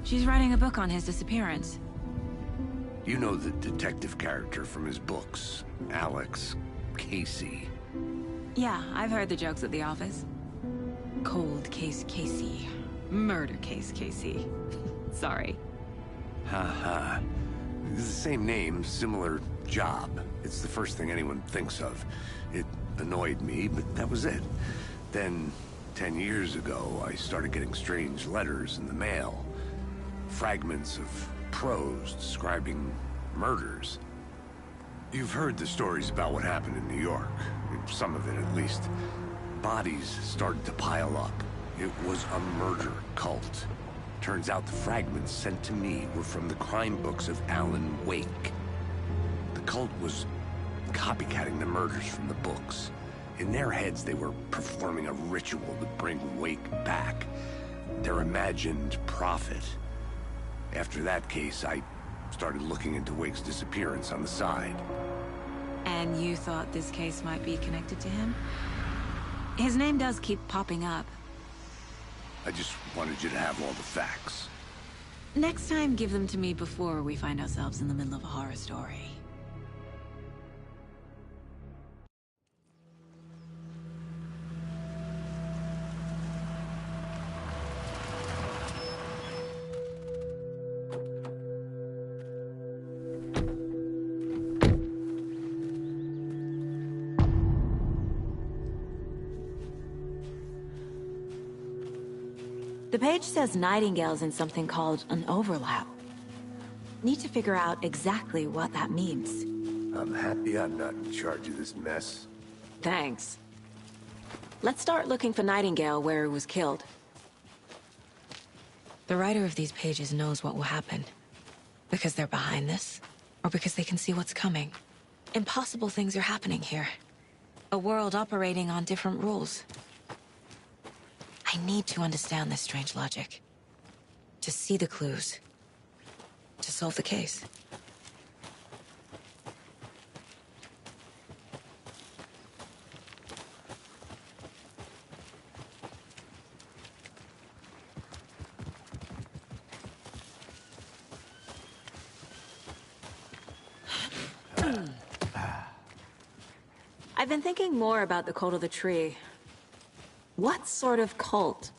She's writing a book on his disappearance. You know the detective character from his books, Alex Casey. Yeah, I've heard the jokes at the office. Cold case Casey. Murder case Casey. Sorry. Haha. It's the same name, similar job. It's the first thing anyone thinks of. It annoyed me, but that was it. Then, 10 years ago, I started getting strange letters in the mail. Fragments of prose describing murders. You've heard the stories about what happened in New York. Some of it, at least. Bodies started to pile up. It was a murder cult. Turns out the fragments sent to me were from the crime books of Alan Wake. The cult was copycatting the murders from the books. In their heads, they were performing a ritual to bring Wake back. Their imagined prophet. After that case, I started looking into Wake's disappearance on the side. And you thought this case might be connected to him? His name does keep popping up. I just wanted you to have all the facts. Next time, give them to me before we find ourselves in the middle of a horror story. The page says Nightingale's in something called an overlap. Need to figure out exactly what that means. I'm happy I'm not in charge of this mess. Thanks. Let's start looking for Nightingale where he was killed. The writer of these pages knows what will happen. Because they're behind this, or because they can see what's coming. Impossible things are happening here. A world operating on different rules. I need to understand this strange logic. To see the clues. To solve the case. I've been thinking more about the cult of the tree. What sort of cult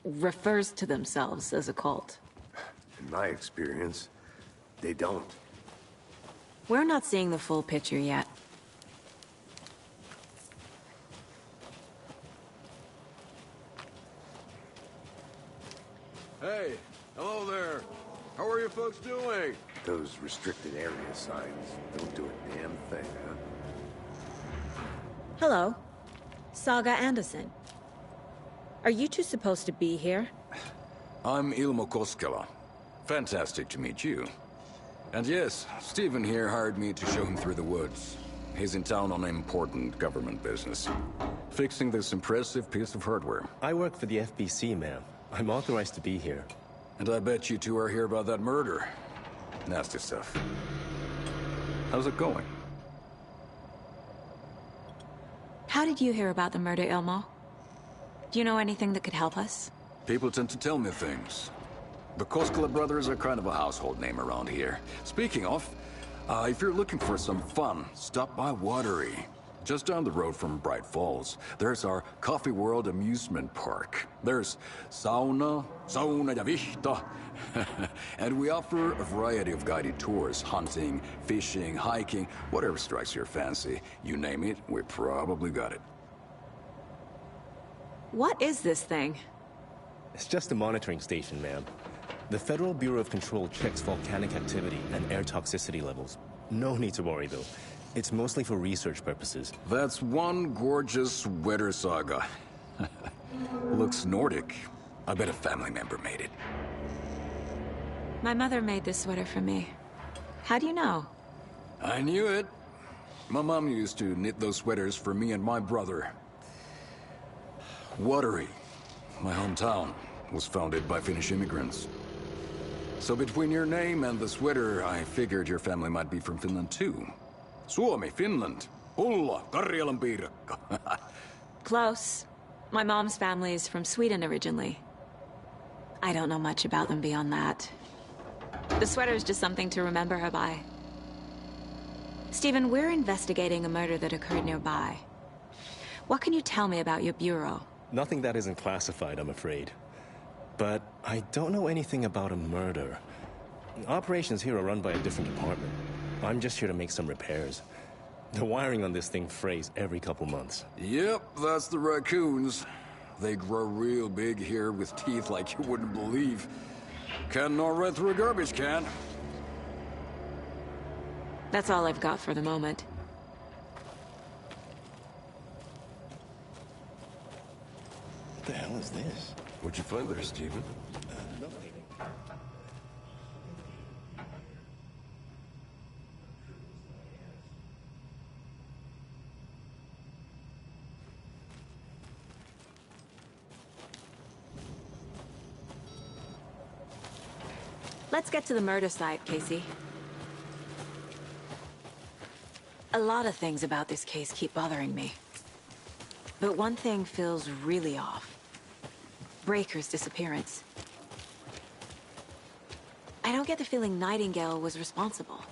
refers to themselves as a cult? In my experience, they don't. We're not seeing the full picture yet. Hey, hello there. How are you folks doing? Those restricted area signs don't do a damn thing, huh? Hello. Saga Anderson. Are you two supposed to be here? I'm Ilmo Koskela. Fantastic to meet you. And yes, Stephen here hired me to show him through the woods. He's in town on important government business. Fixing this impressive piece of hardware. I work for the FBC, ma'am. I'm authorized to be here. And I bet you two are here about that murder. Nasty stuff. How's it going? How did you hear about the murder, Ilmo? Do you know anything that could help us? People tend to tell me things. The Koskela brothers are kind of a household name around here. Speaking of, if you're looking for some fun, stop by Watery. Just down the road from Bright Falls, there's our Coffee World amusement park. There's sauna ja vihta. And we offer a variety of guided tours, hunting, fishing, hiking, whatever strikes your fancy. You name it, we probably got it. What is this thing? It's just a monitoring station, ma'am. The Federal Bureau of Control checks volcanic activity and air toxicity levels. No need to worry, though. It's mostly for research purposes. That's one gorgeous weather saga. Looks Nordic. I bet a family member made it. My mother made this sweater for me. How do you know? I knew it. My mom used to knit those sweaters for me and my brother. Watery, my hometown, was founded by Finnish immigrants. So between your name and the sweater, I figured your family might be from Finland too. Suomi, Finland. Ulla, Karjalan piirakka. Close. My mom's family is from Sweden originally. I don't know much about them beyond that. The sweater is just something to remember her by. Stephen, we're investigating a murder that occurred nearby. What can you tell me about your bureau? Nothing that isn't classified, I'm afraid. But I don't know anything about a murder. Operations here are run by a different department. I'm just here to make some repairs. The wiring on this thing frays every couple months. Yep, that's the raccoons. They grow real big here with teeth like you wouldn't believe. Can't gnaw right through a garbage can. That's all I've got for the moment. What the hell is this? What'd you find there, Stephen? Nothing. Let's get to the murder site, Casey. A lot of things about this case keep bothering me. But one thing feels really off. Breaker's disappearance. I don't get the feeling Nightingale was responsible.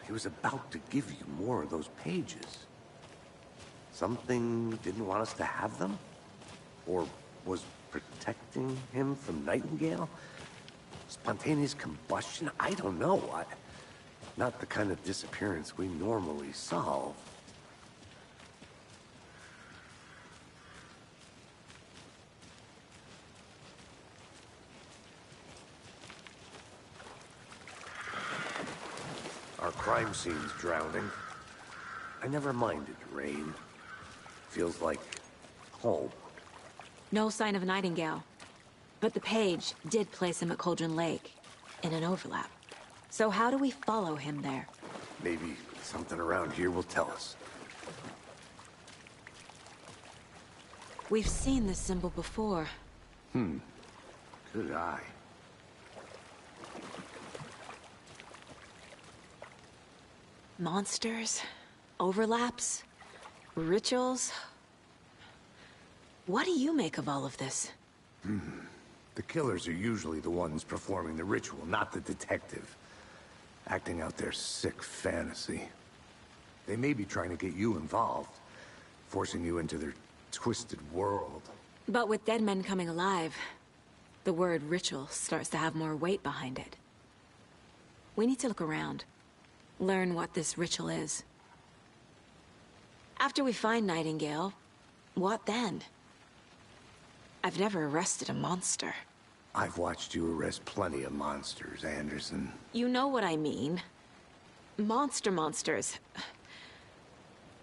He was about to give you more of those pages. Something didn't want us to have them? Or was protecting him from Nightingale? Spontaneous combustion? I don't know. Not the kind of disappearance we normally solve. Our crime scene's drowning. I never minded rain. Feels like home. No sign of Nightingale. But the page did place him at Cauldron Lake, in an overlap. So how do we follow him there? Maybe something around here will tell us. We've seen this symbol before. Good eye. Monsters? Overlaps? Rituals? What do you make of all of this? The killers are usually the ones performing the ritual, not the detective. Acting out their sick fantasy. They may be trying to get you involved, forcing you into their twisted world. But with dead men coming alive, the word ritual starts to have more weight behind it. We need to look around. Learn what this ritual is. After we find Nightingale, what then? I've never arrested a monster. I've watched you arrest plenty of monsters, Anderson. You know what I mean. Monsters.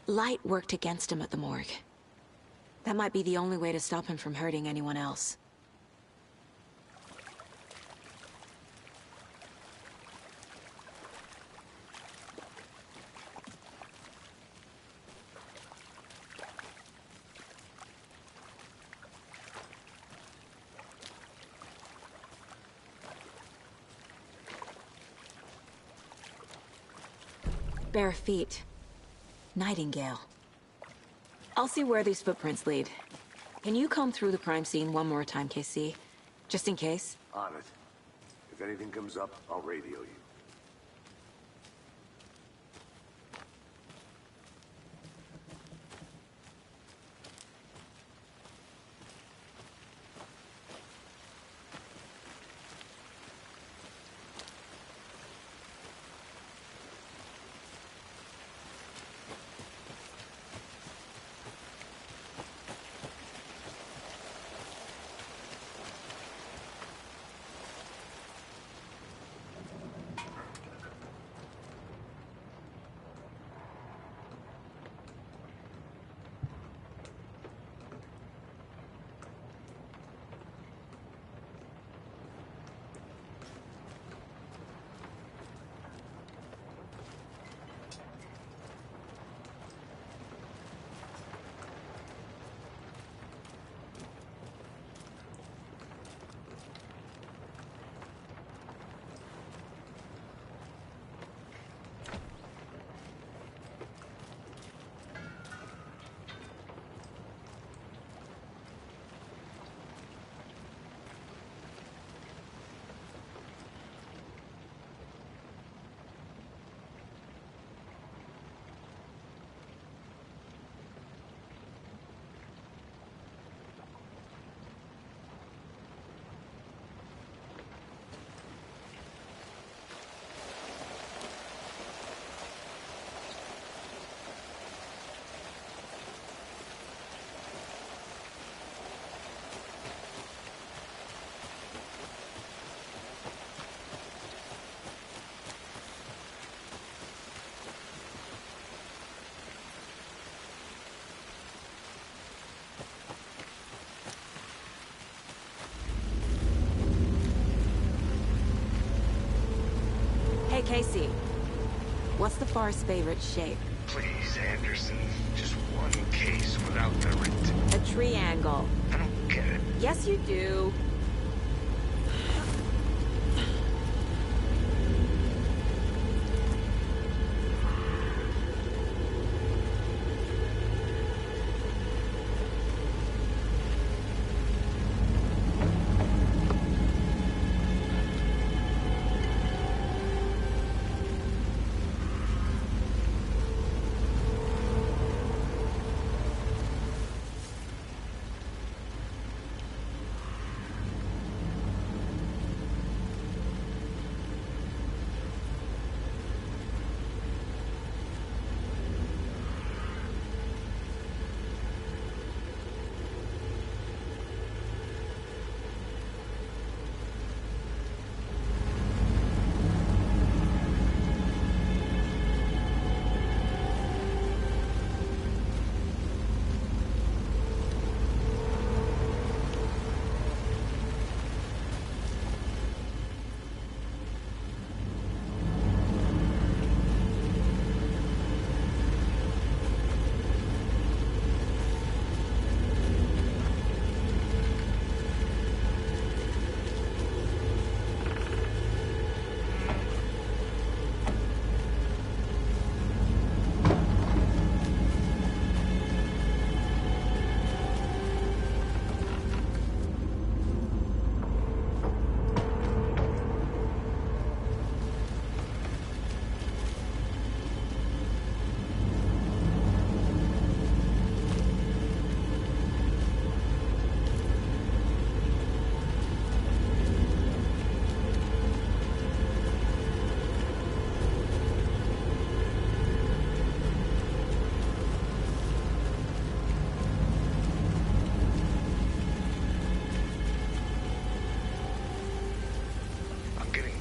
Light worked against him at the morgue. That might be the only way to stop him from hurting anyone else. Bare feet. Nightingale. I'll see where these footprints lead. Can you comb through the crime scene one more time, KC? Just in case? On it. If anything comes up, I'll radio you. Hey, Casey. What's the Forest's favorite shape? Please, Anderson. Just one case without the A triangle. I don't get it. Yes, you do.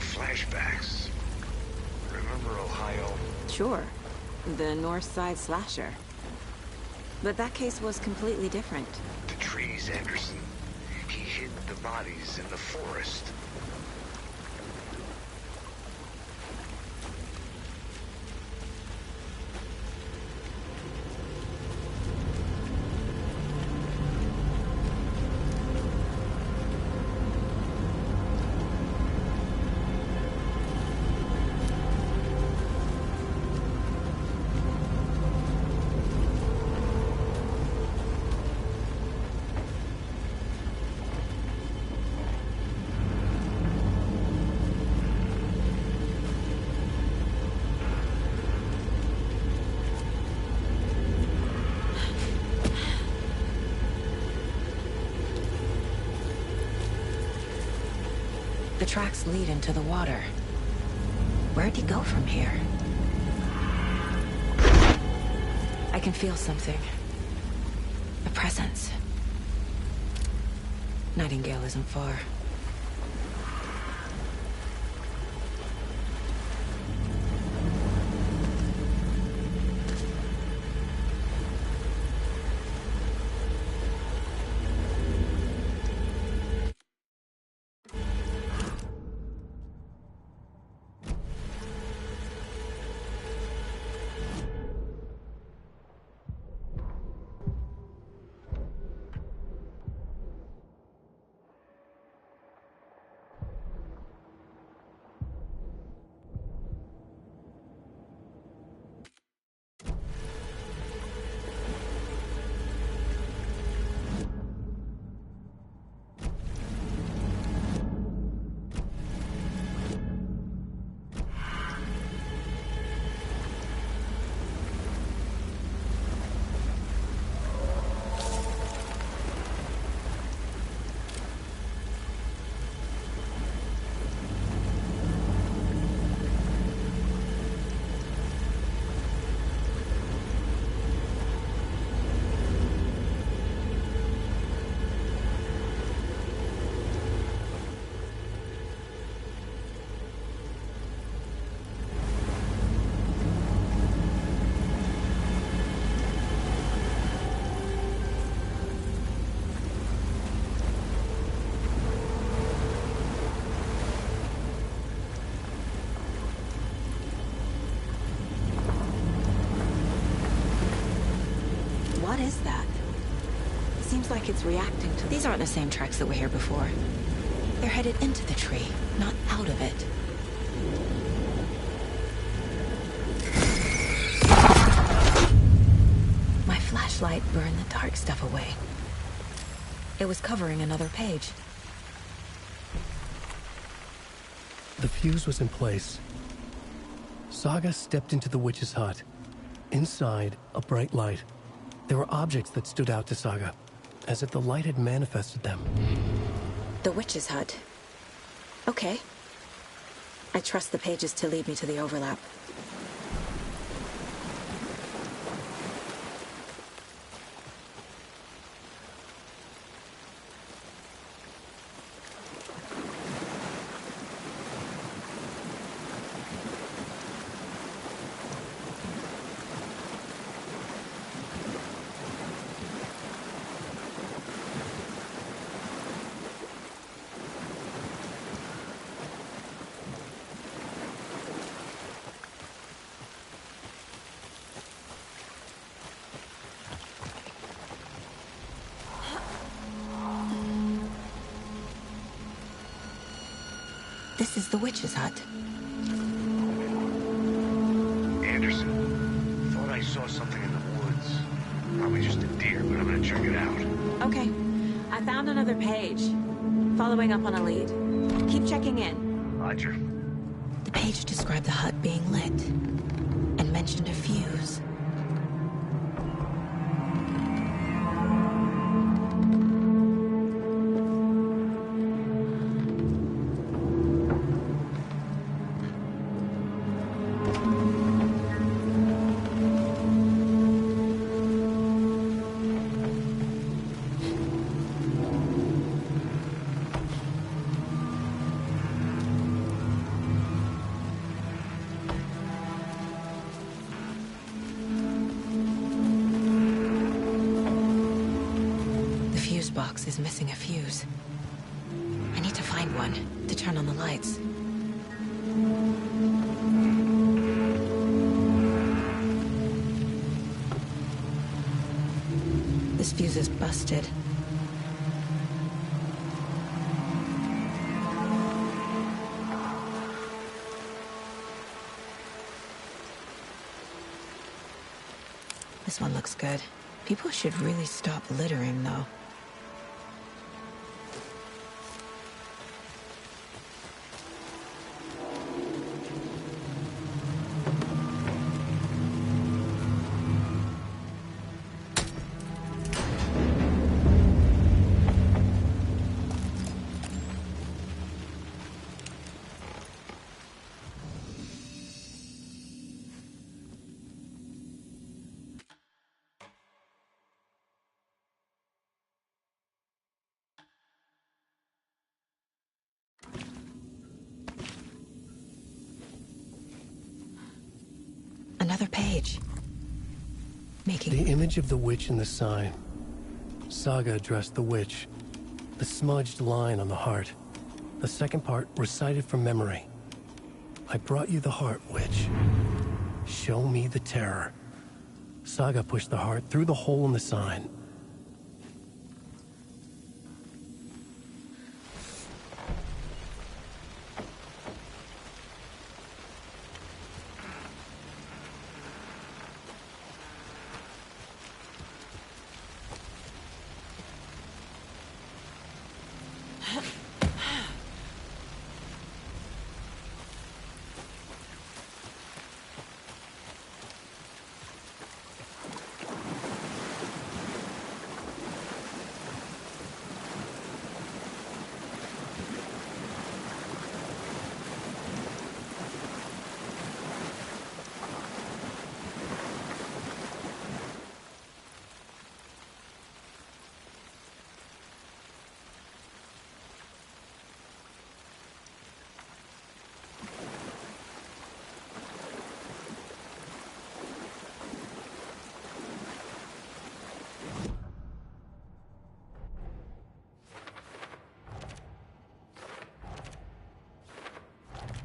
Flashbacks. Remember Ohio? Sure. The North Side slasher. But that case was completely different. The trees, Anderson. He hid the bodies in the forest. The tracks lead into the water. Where'd he go from here? I can feel something. A presence. Nightingale isn't far. is that? Seems like it's reacting to... These aren't the same tracks that were here before. They're headed into the tree, not out of it. My flashlight burned the dark stuff away. It was covering another page. The fuse was in place. Saga stepped into the witch's hut. Inside, a bright light. There were objects that stood out to Saga, as if the light had manifested them. The witch's hut. Okay. I trust the pages to lead me to the overlap. This is the witch's hut. Anderson, thought I saw something in the woods. Probably just a deer, but I'm gonna check it out. Okay. I found another page. Following up on a lead. Keep checking in. Roger. The page described the hut being lit and mentioned a fuse. Box is missing a fuse. I need to find one to turn on the lights. This fuse is busted. This one looks good. People should really stop littering, though. Another page. Making... The image of the witch in the sign. Saga addressed the witch. The smudged line on the heart. The second part recited from memory. I brought you the heart, witch. Show me the terror. Saga pushed the heart through the hole in the sign.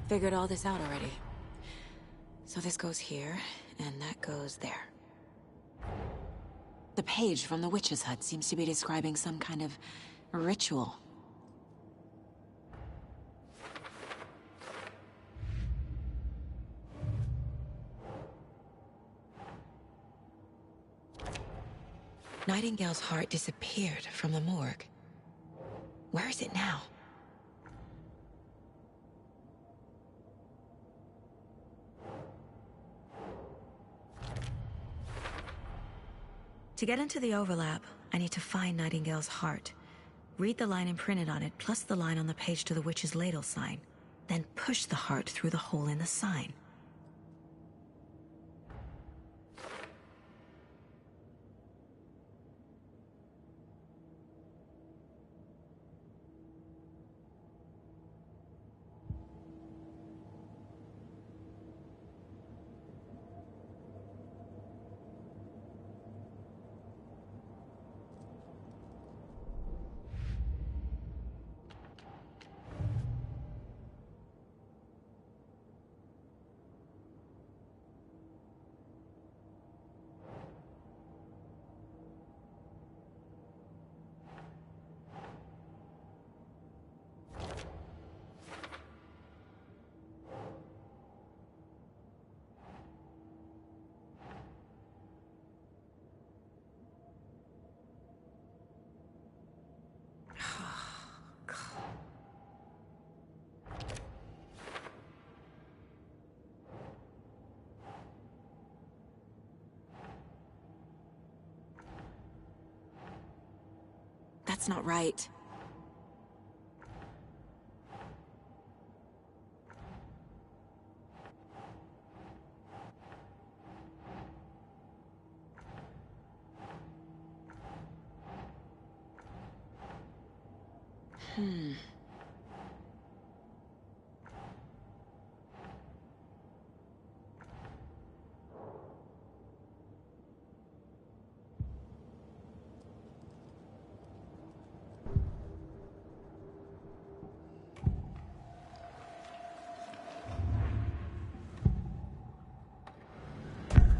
Figured all this out already. So this goes here, and that goes there. The page from the witch's hut seems to be describing some kind of ritual. Nightingale's heart disappeared from the morgue. Where is it now? To get into the overlap, I need to find Nightingale's heart. Read the line imprinted on it, plus the line on the page to the witch's ladle sign. Then push the heart through the hole in the sign. That's not right.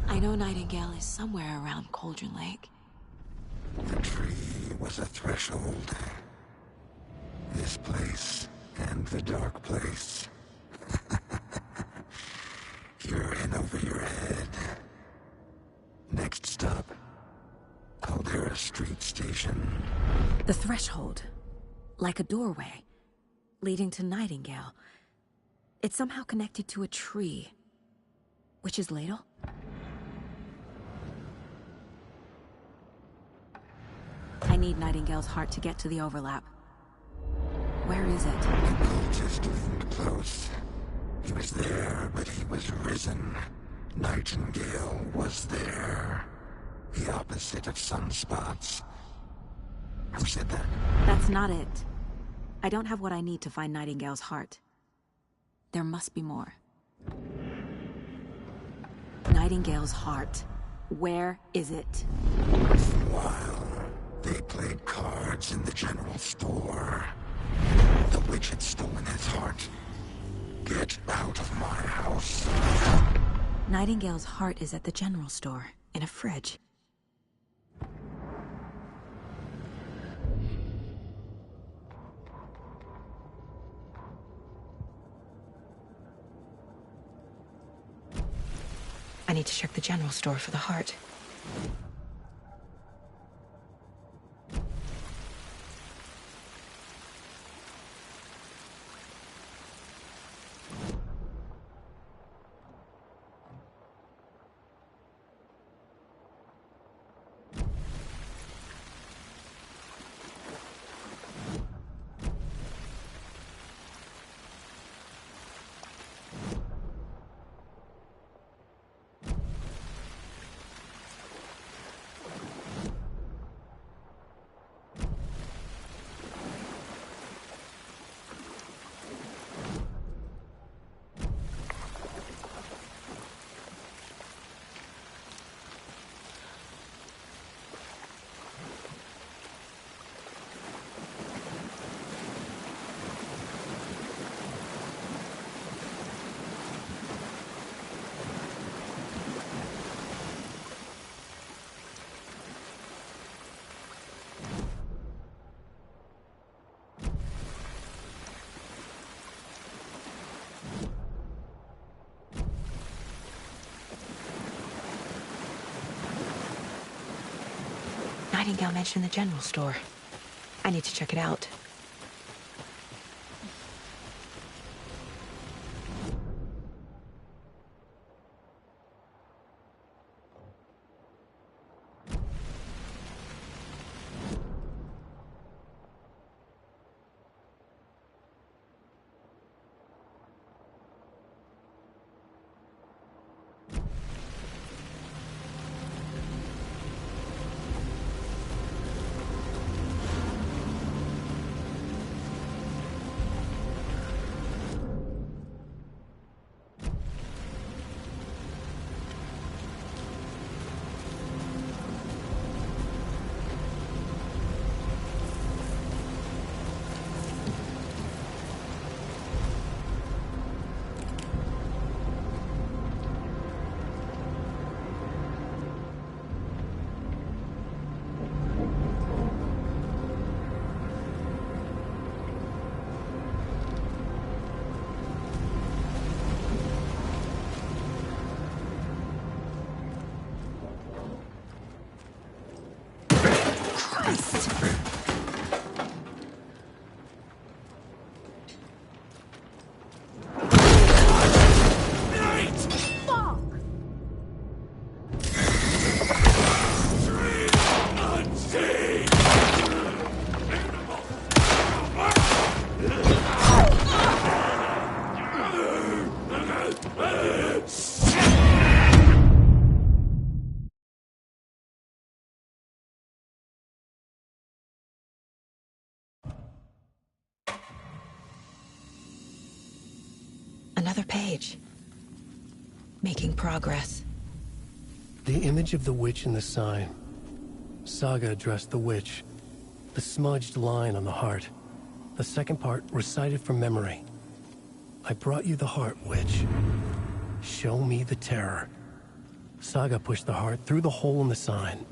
I know Nightingale is somewhere around Cauldron Lake. The tree was a threshold. This place and the dark place. You're in over your head. Next stop, Caldera Street Station. The threshold. Like a doorway. Leading to Nightingale. It's somehow connected to a tree. Witch's ladle? I need Nightingale's heart to get to the overlap. Where is it? The cultist loomed close. He was there, but he was risen. Nightingale was there. The opposite of sunspots. Who said that? That's not it. I don't have what I need to find Nightingale's heart. There must be more. Nightingale's heart. Where is it? For a while, they played cards in the general store. The witch had stolen his heart. Get out of my house. Nightingale's heart is at the general store, in a fridge. I need to check the general store for the heart. Nightingale mentioned the general store. I need to check it out. Another page. Making progress. The image of the witch in the sign. Saga addressed the witch. The smudged line on the heart. The second part recited from memory. I brought you the heart, witch. Show me the terror. Saga pushed the heart through the hole in the sign.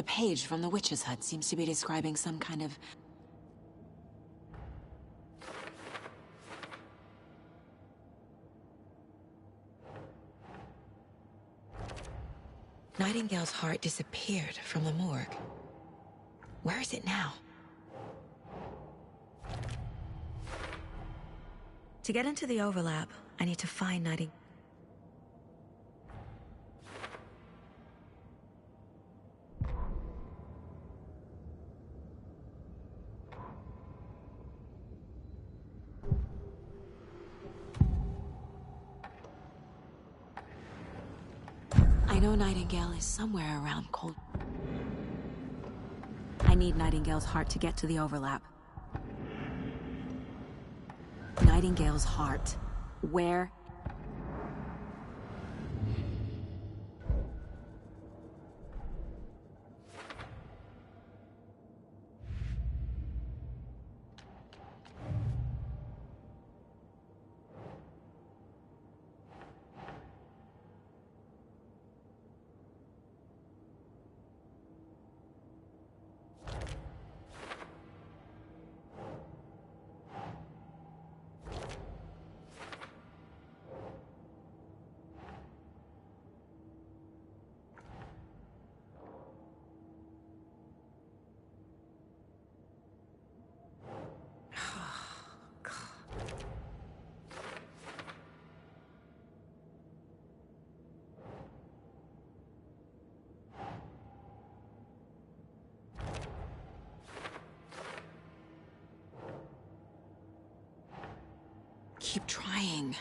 The page from the witch's hut seems to be describing some kind of... Nightingale's heart disappeared from the morgue. Where is it now? To get into the overlap, I need to find Nightingale. I know Nightingale is somewhere around Cold. I need Nightingale's heart to get to the overlap. Nightingale's heart. Where? Keep trying.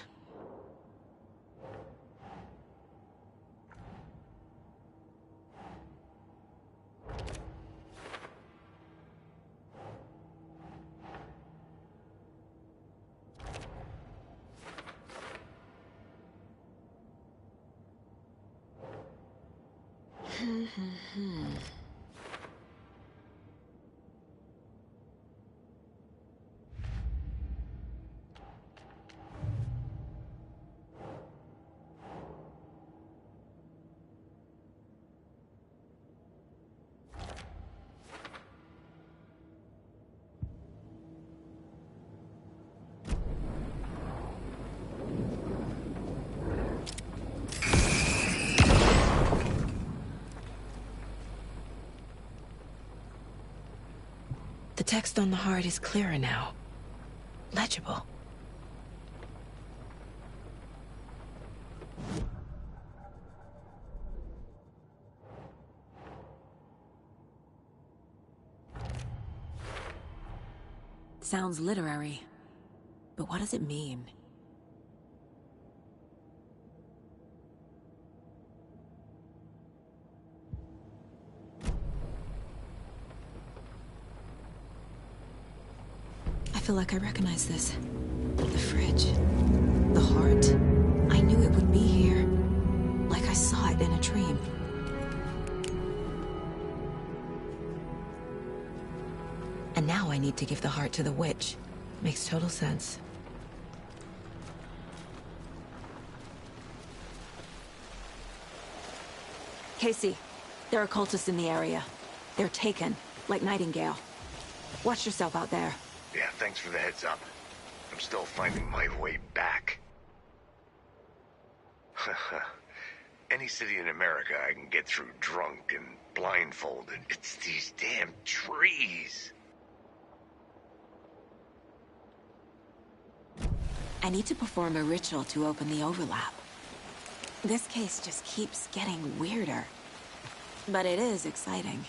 The text on the heart is clearer now. Legible. Sounds literary, but what does it mean? I feel like I recognize this. The fridge. The heart. I knew it would be here. Like I saw it in a dream. And now I need to give the heart to the witch. Makes total sense. Casey, there are cultists in the area. They're taken, like Nightingale. Watch yourself out there. Yeah, thanks for the heads up. I'm still finding my way back. Any city in America I can get through drunk and blindfolded. It's these damn trees. I need to perform a ritual to open the overlap. This case just keeps getting weirder. But it is exciting.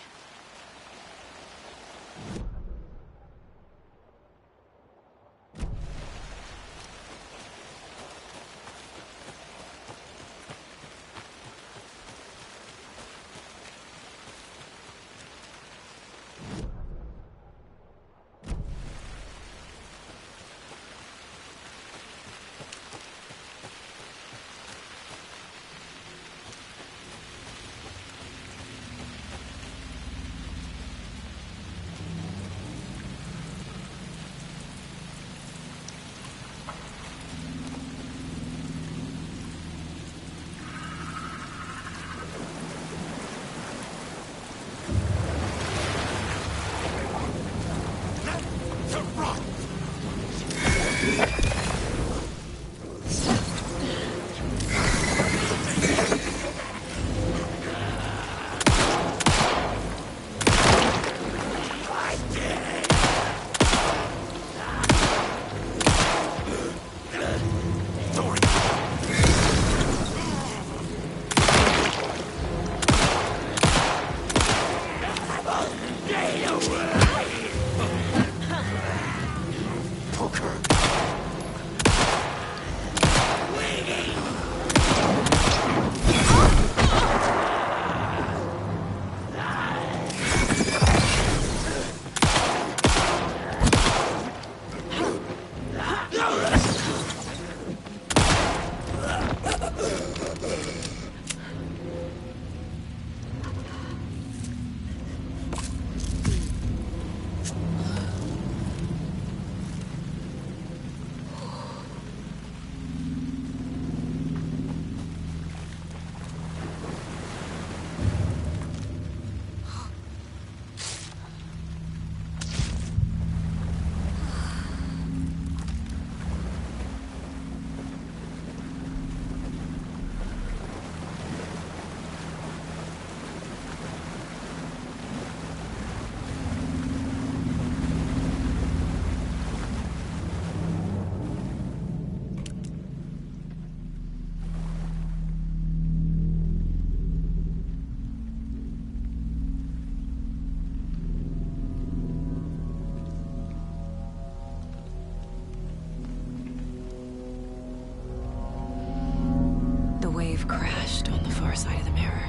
finished on the far side of the mirror.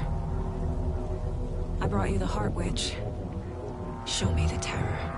I brought you the Heart Witch. Show me the terror.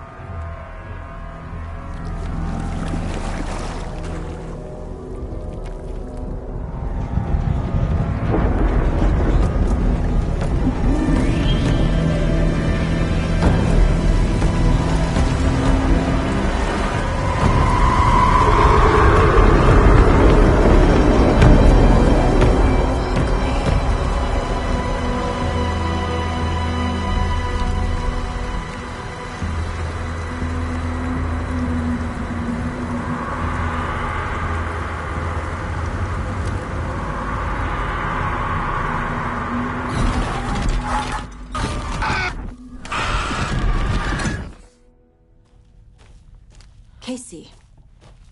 Casey,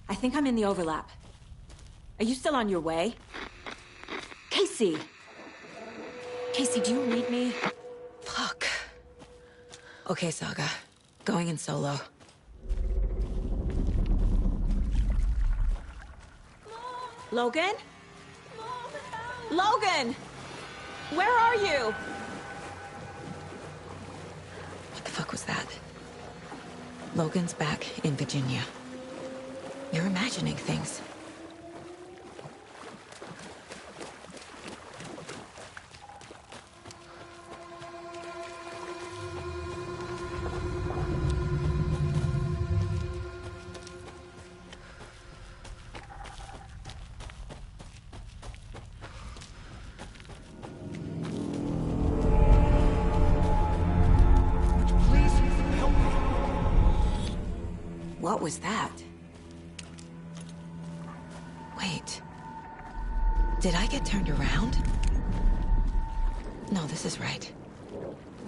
I think I'm in the overlap. Are you still on your way? Casey! Casey, do you read me? Fuck. Okay, Saga. Going in solo. Logan? Logan! Where are you? What the fuck was that? Logan's back in Virginia. You're imagining things. What was that? Wait. Did I get turned around? No, this is right.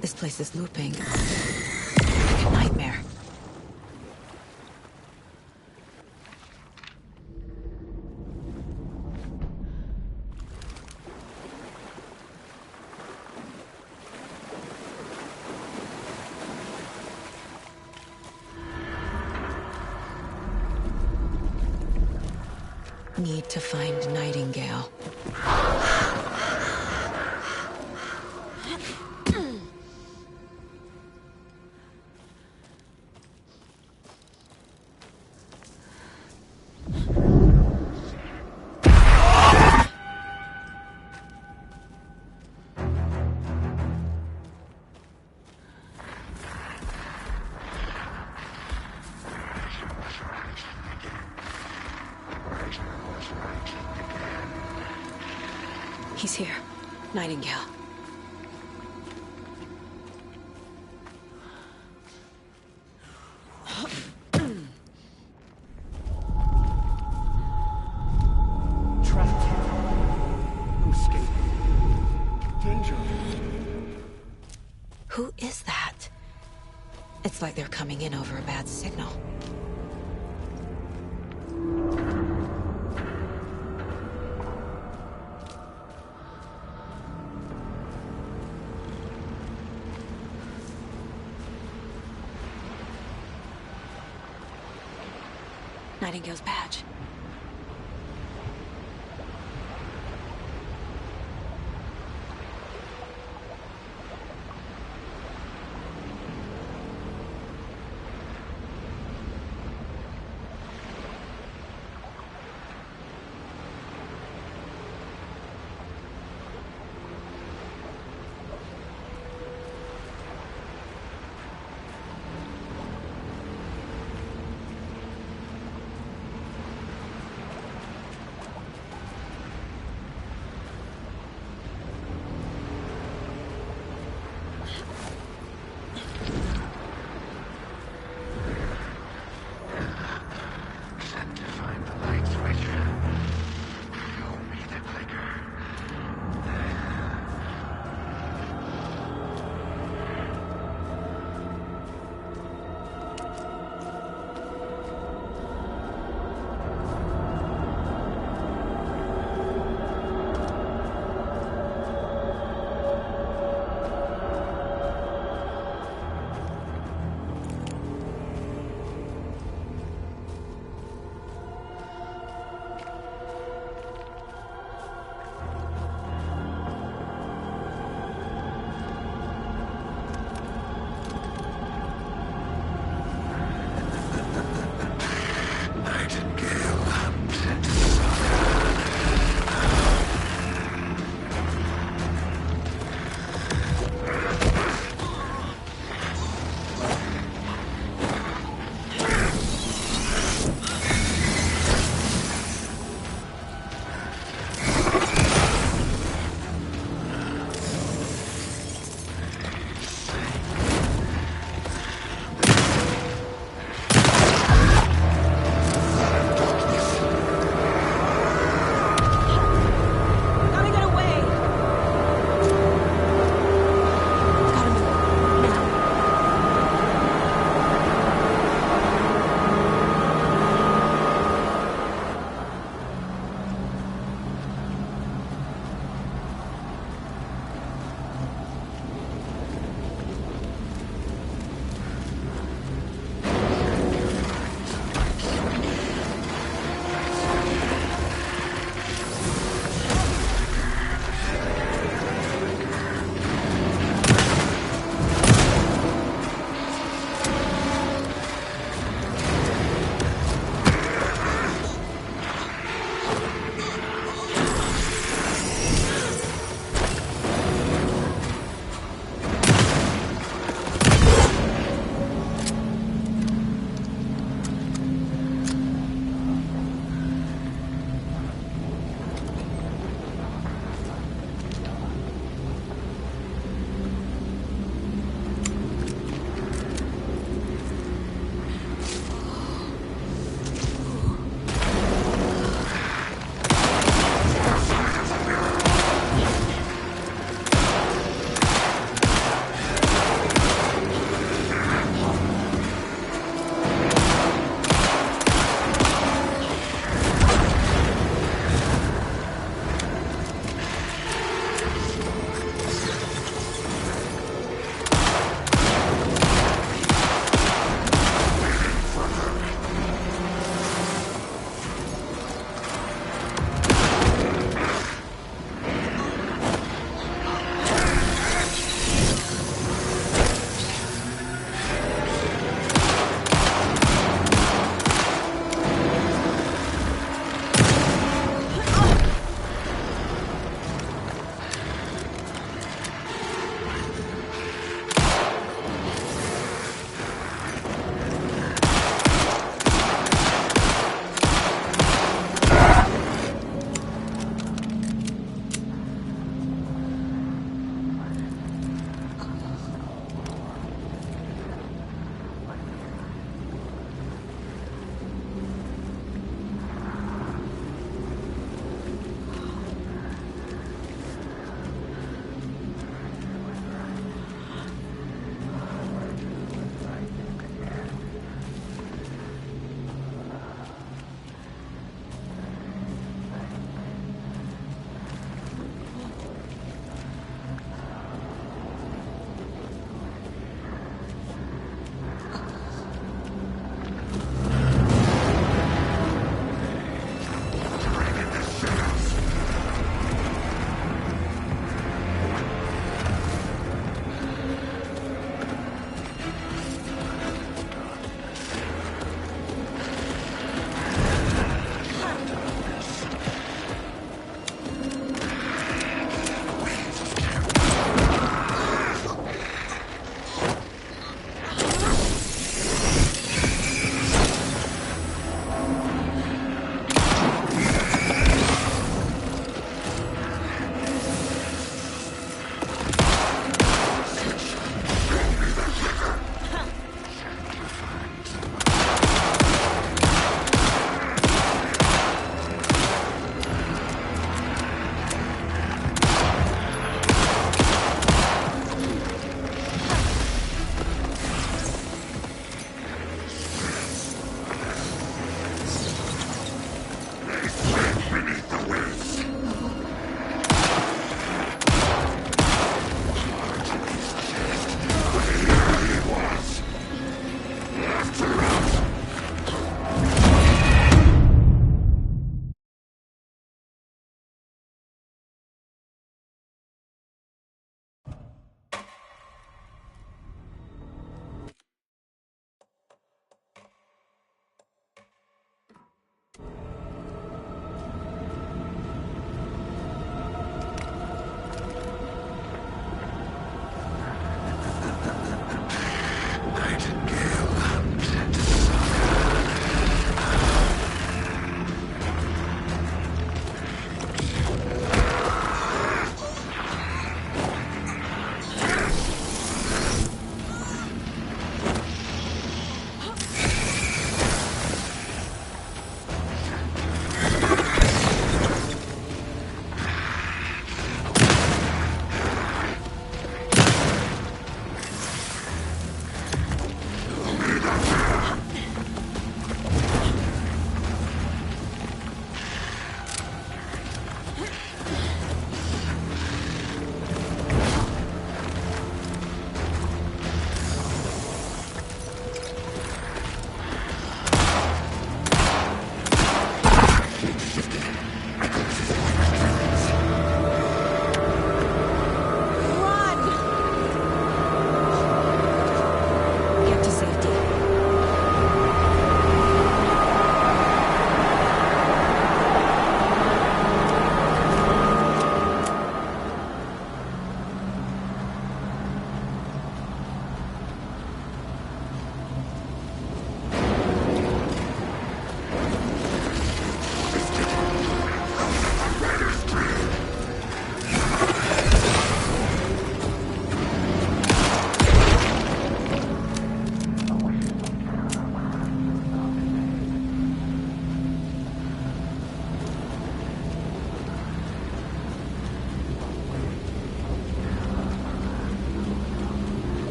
This place is looping. Like a nightmare. Need to find Nightingale. He's here. Nightingale. Trapped. No escape. Danger. Who is that? It's like they're coming in over a bad signal. Nightingale's badge.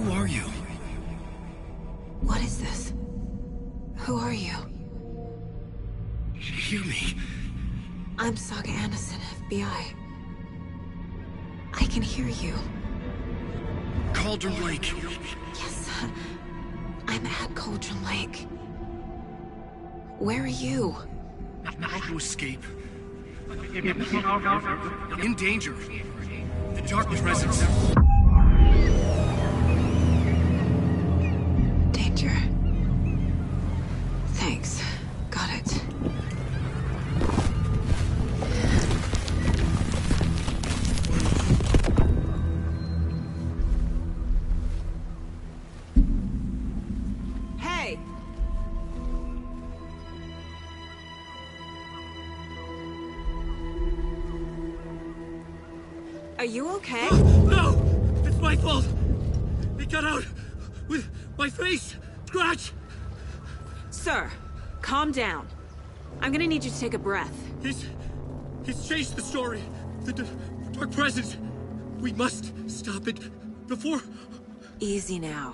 Who are you? What is this? Who are you? Hear me. I'm Saga Anderson, FBI. I can hear you. Cauldron Lake. Yes, I'm at Cauldron Lake. Where are you? How to escape. In danger. The dark presence. Danger. Thanks. Got it. Hey! Are you okay? No! It's my fault! It got out with my face! Scratch! Sir, calm down. I'm gonna need you to take a breath. He's changed the story. The dark presence. We must stop it before... Easy now.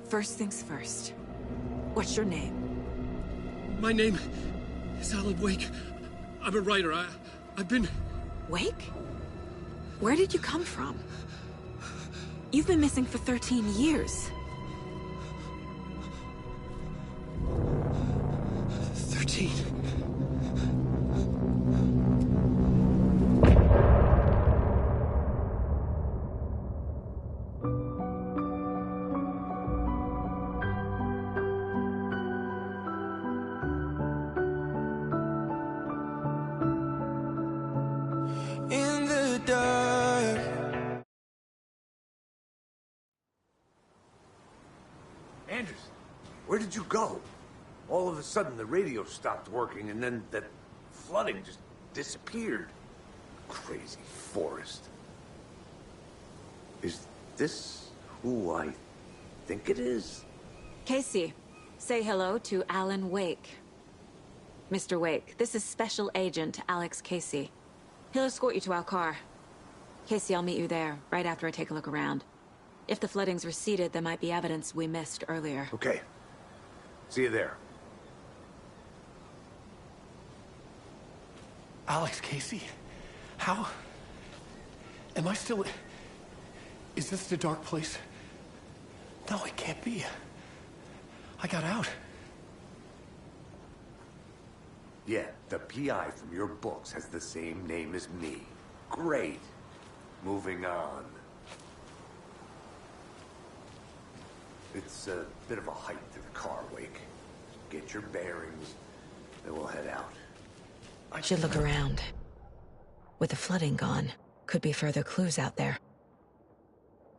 First things first. What's your name? My name is Alan Wake. I'm a writer. I've been... Wake? Where did you come from? You've been missing for 13 years. 13. In the dark. Anderson, where did you go? All of a sudden, the radio stopped working, and then that flooding just disappeared. Crazy forest. Is this who I think it is? Casey, say hello to Alan Wake. Mr. Wake, this is Special Agent Alex Casey. He'll escort you to our car. Casey, I'll meet you there, right after I take a look around. If the flooding's receded, there might be evidence we missed earlier. Okay. See you there. Alex Casey? How? Am I still... Is this the dark place? No, it can't be. I got out. Yeah, the PI from your books has the same name as me. Great. Moving on. It's a bit of a hike to the car, Wake. Get your bearings, then we'll head out. I should look around. With the flooding gone, could be further clues out there.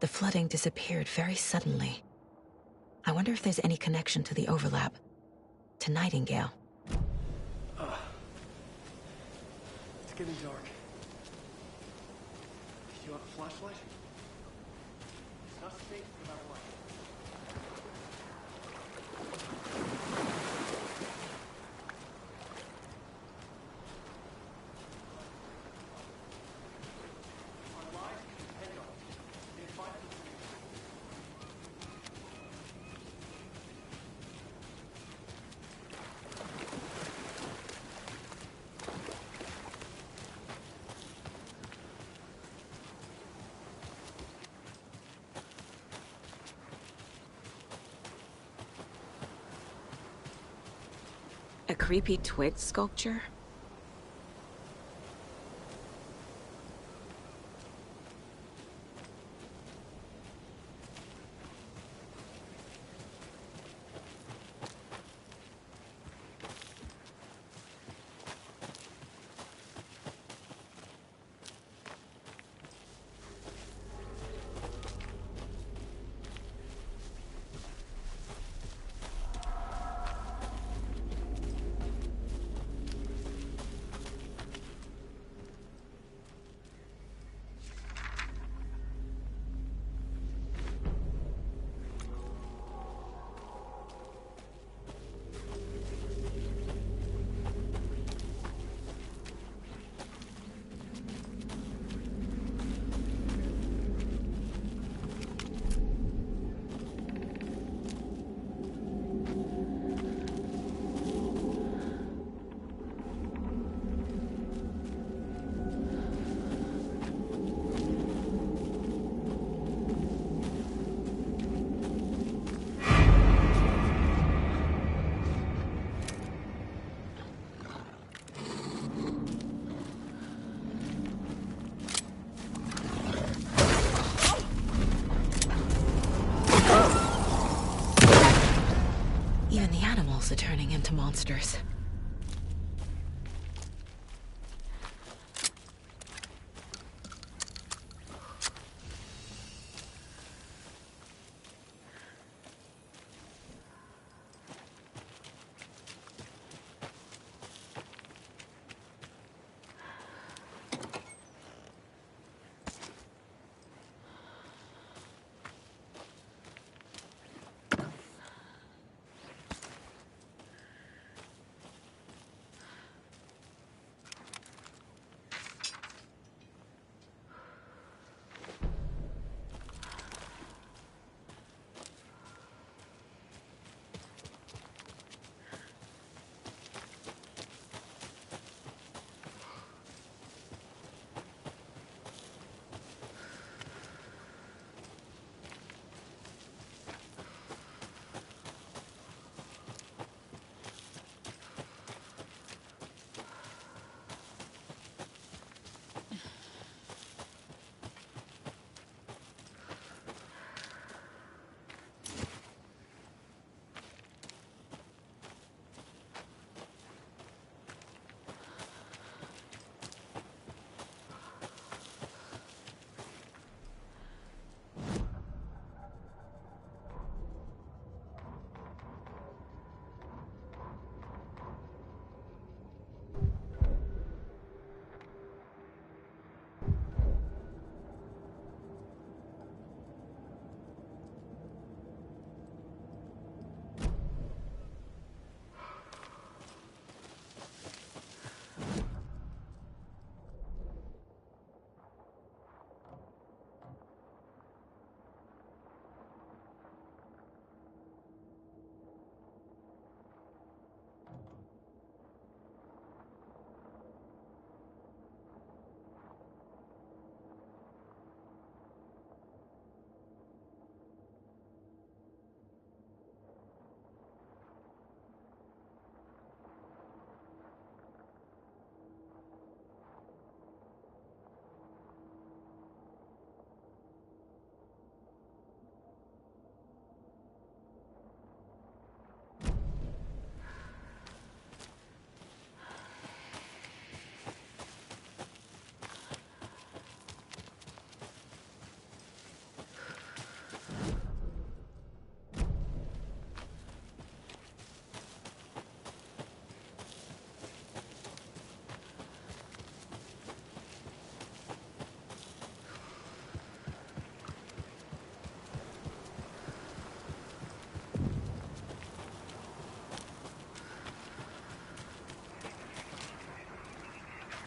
The flooding disappeared very suddenly. I wonder if there's any connection to the overlap. To Nightingale. It's getting dark. You have a flashlight? It's not safe without light. A creepy twig sculpture? also turning into monsters.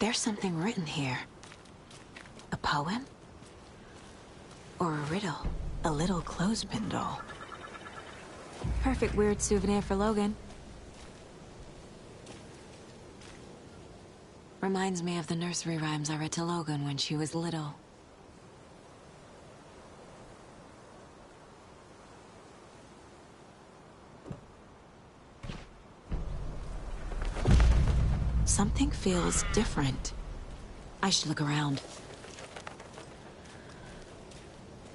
There's something written here. A poem? Or a riddle? A little clothespin doll. Perfect weird souvenir for Logan. Reminds me of the nursery rhymes I read to Logan when she was little. Something feels different. I should look around.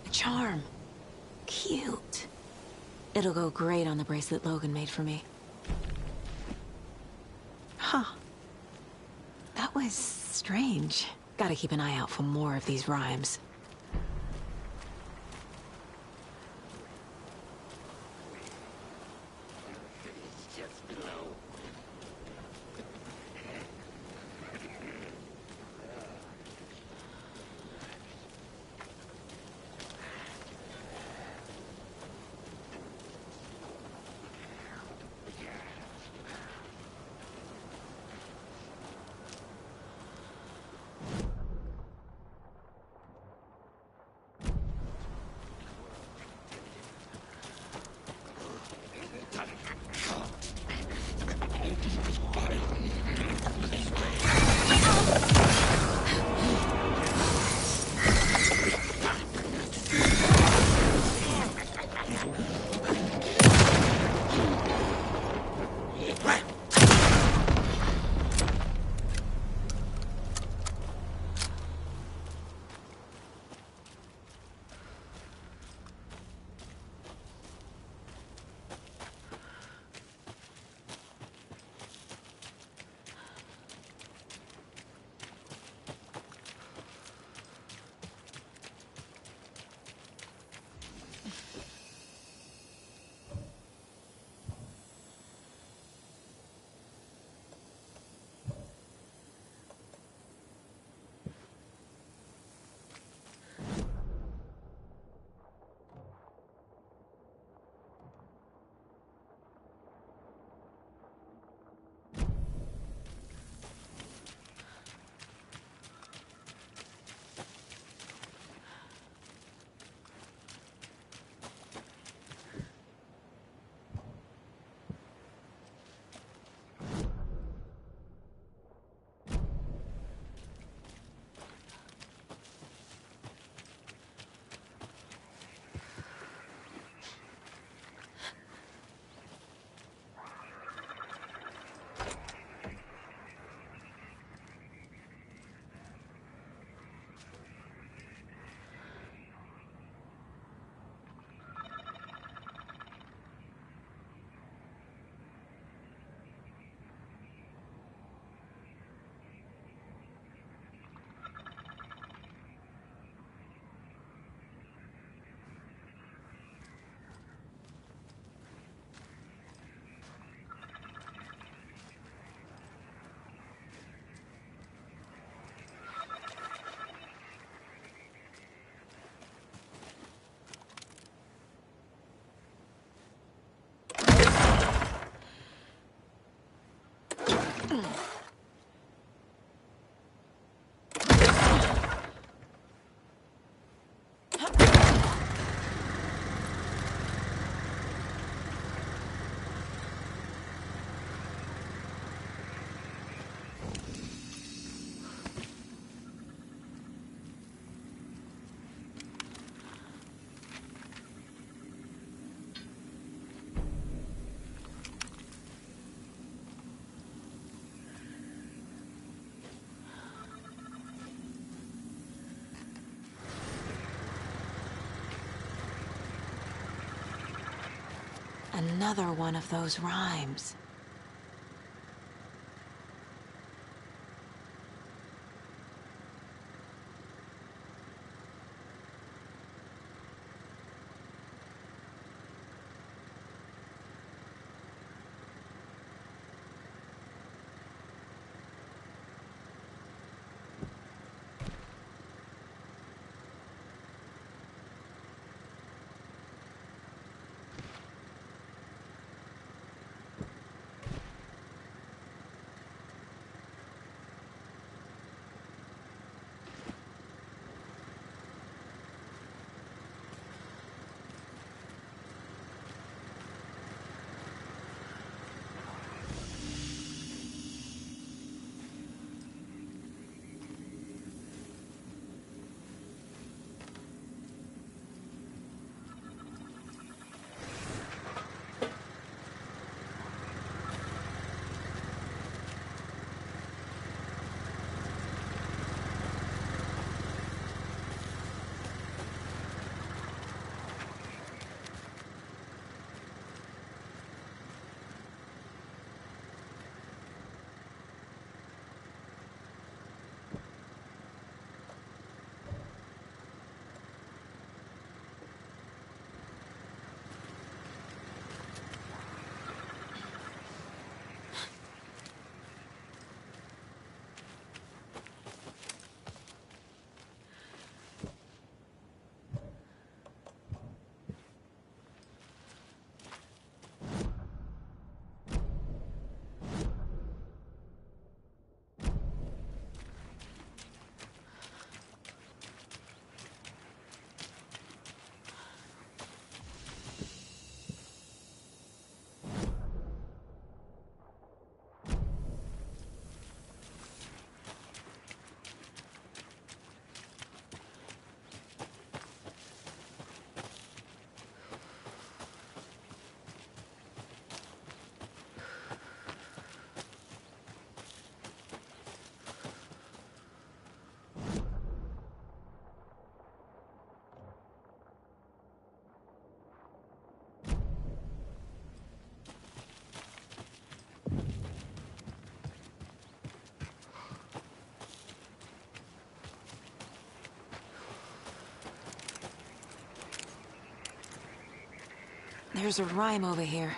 A charm. Cute. It'll go great on the bracelet Logan made for me. Huh. That was strange. Gotta keep an eye out for more of these rhymes. Another one of those rhymes. There's a rhyme over here.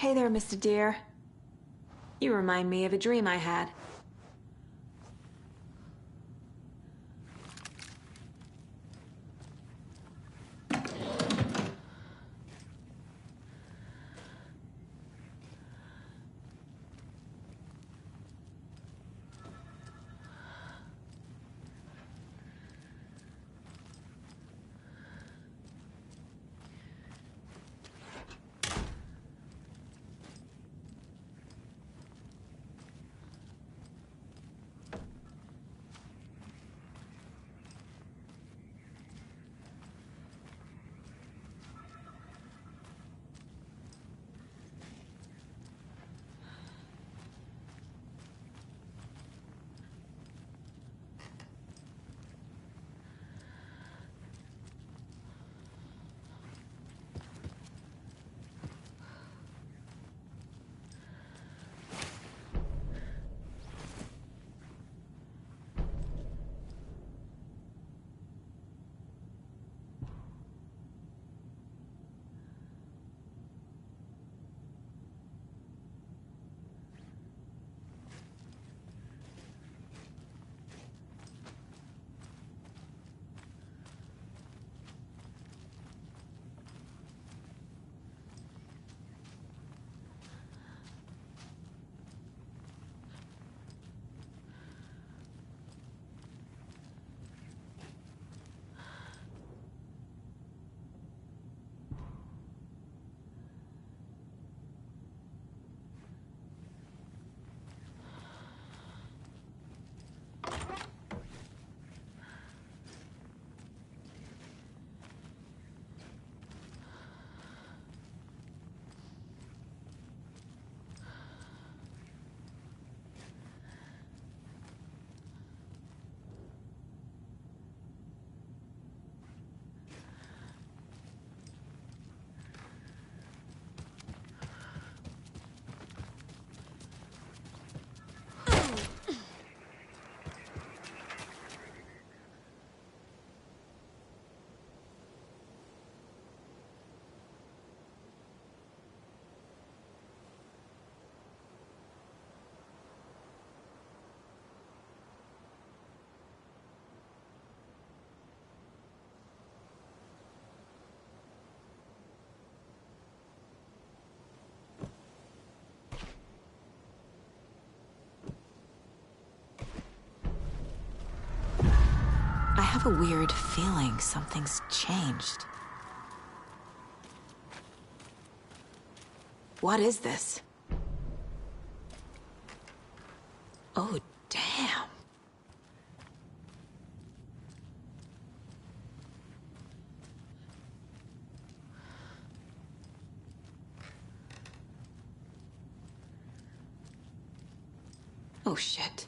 Hey there, Mr. Deer. You remind me of a dream I had. have a weird feeling something's changed. What is this? Oh, damn. Oh, shit.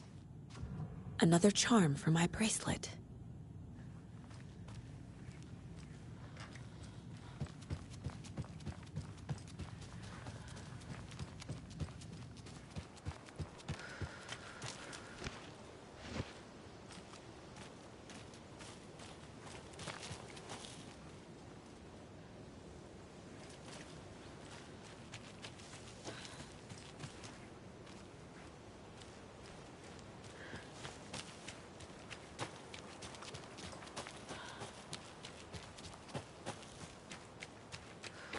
Another charm for my bracelet.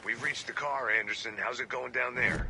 We've reached the car, Anderson. How's it going down there?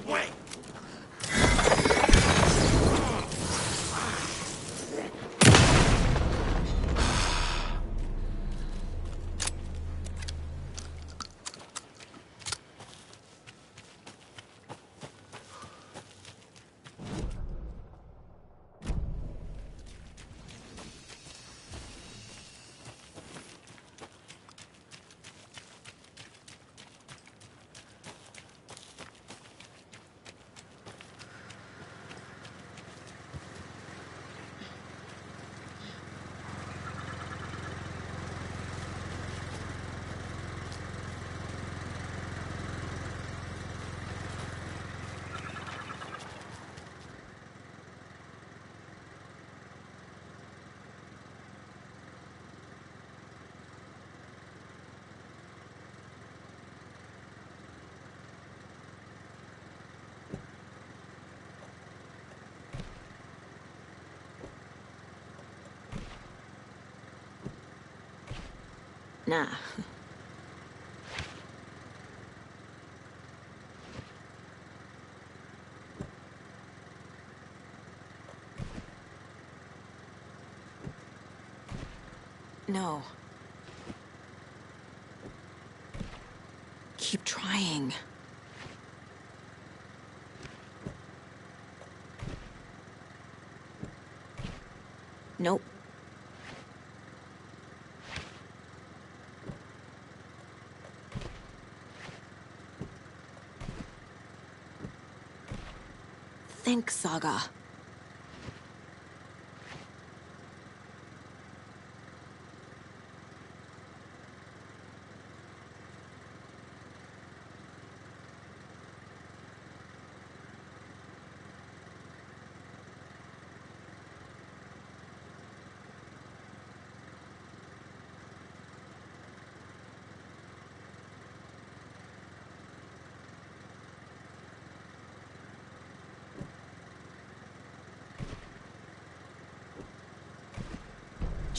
Wait! Nah. No. Keep trying. Nope. Think, Saga.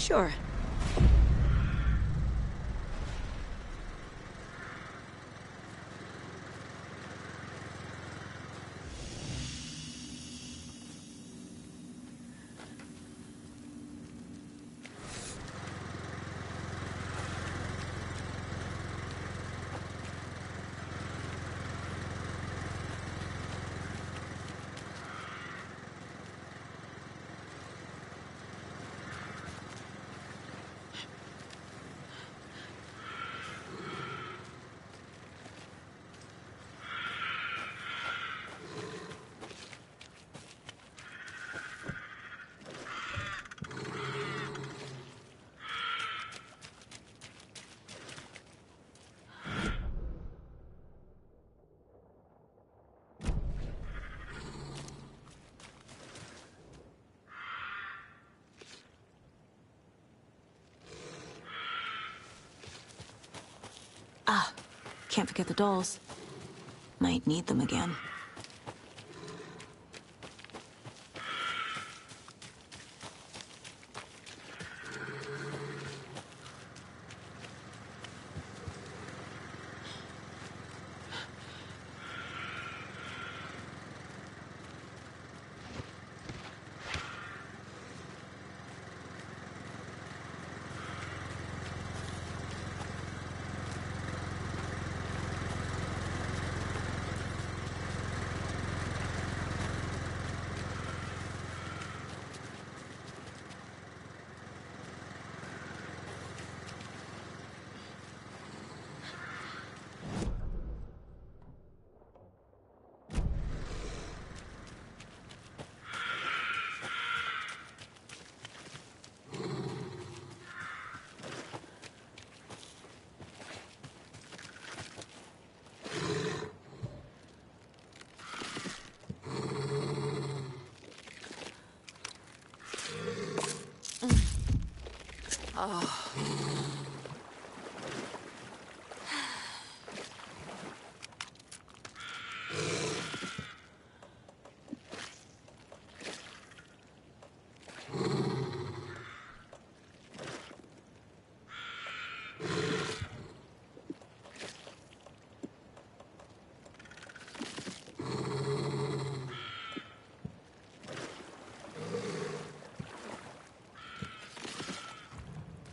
Sure. Ah, can't forget the dolls. Might need them again.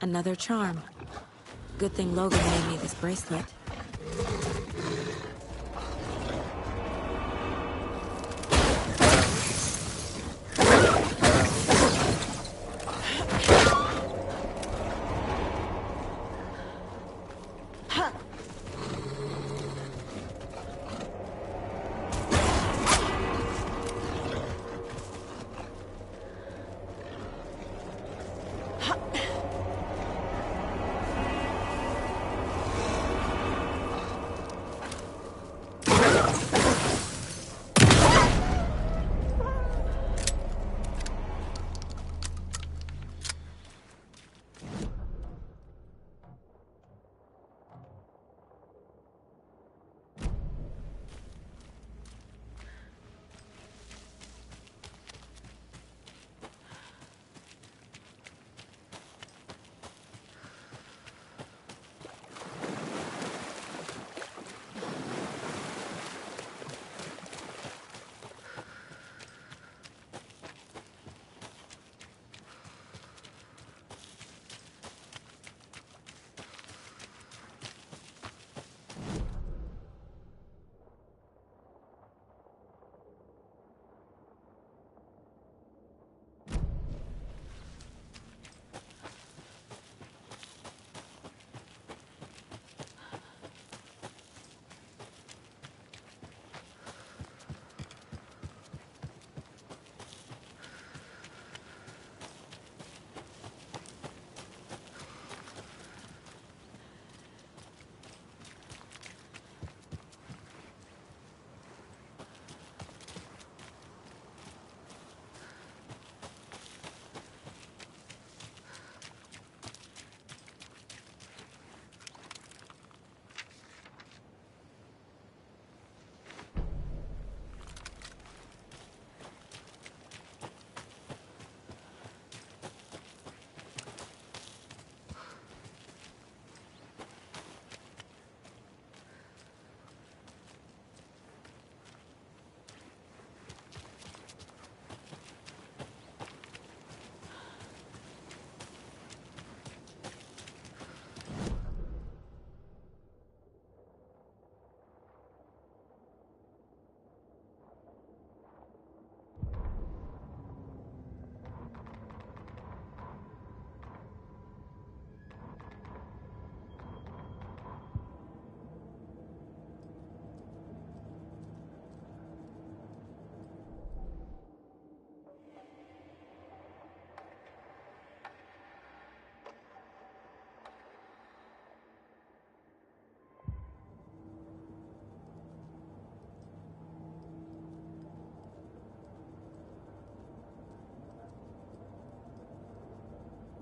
Another charm. Good thing Logan made me this bracelet.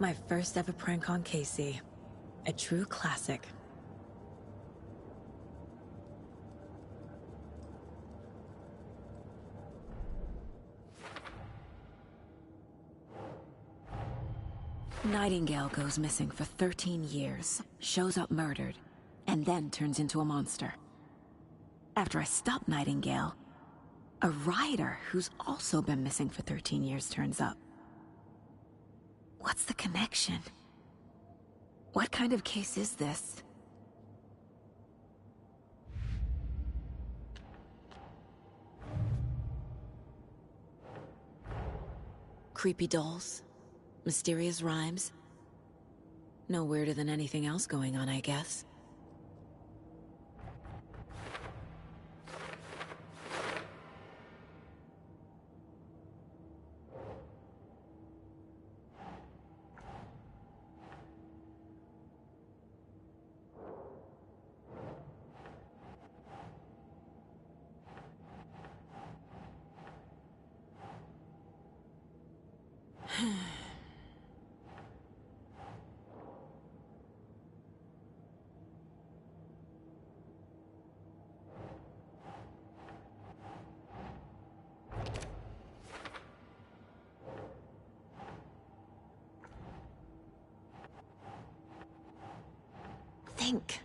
My first ever prank on Casey. A true classic. Nightingale goes missing for 13 years, shows up murdered, and then turns into a monster. After I stop Nightingale, a rider who's also been missing for 13 years turns up. What's the connection? What kind of case is this? Creepy dolls? Mysterious rhymes? No weirder than anything else going on, I guess. Think.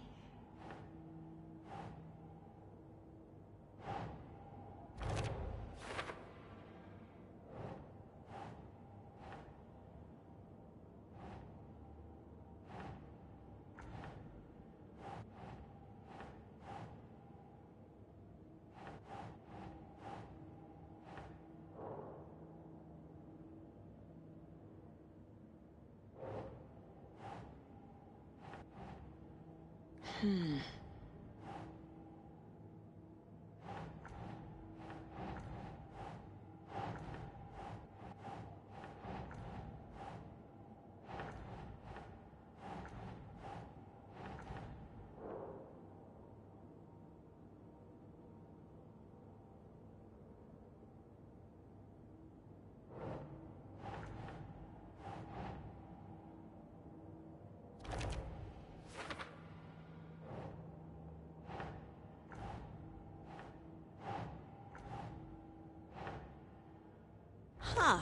Huh.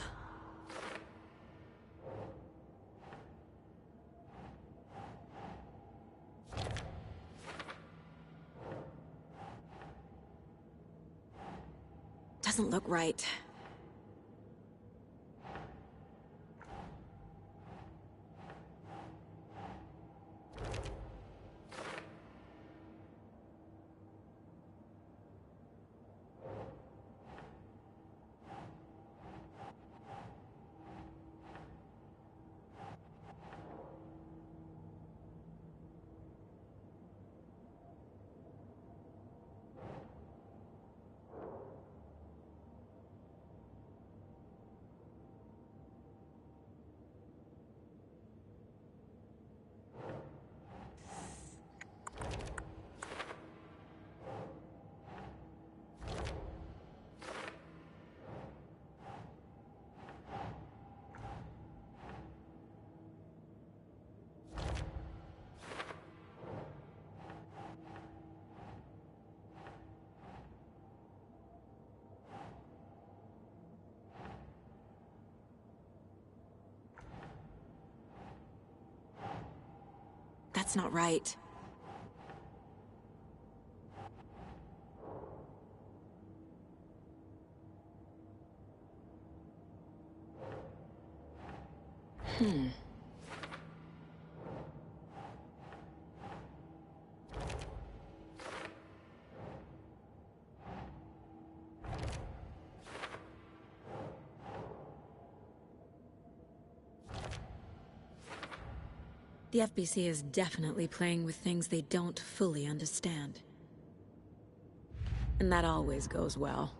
Doesn't look right. That's not right. The FBC is definitely playing with things they don't fully understand. And that always goes well.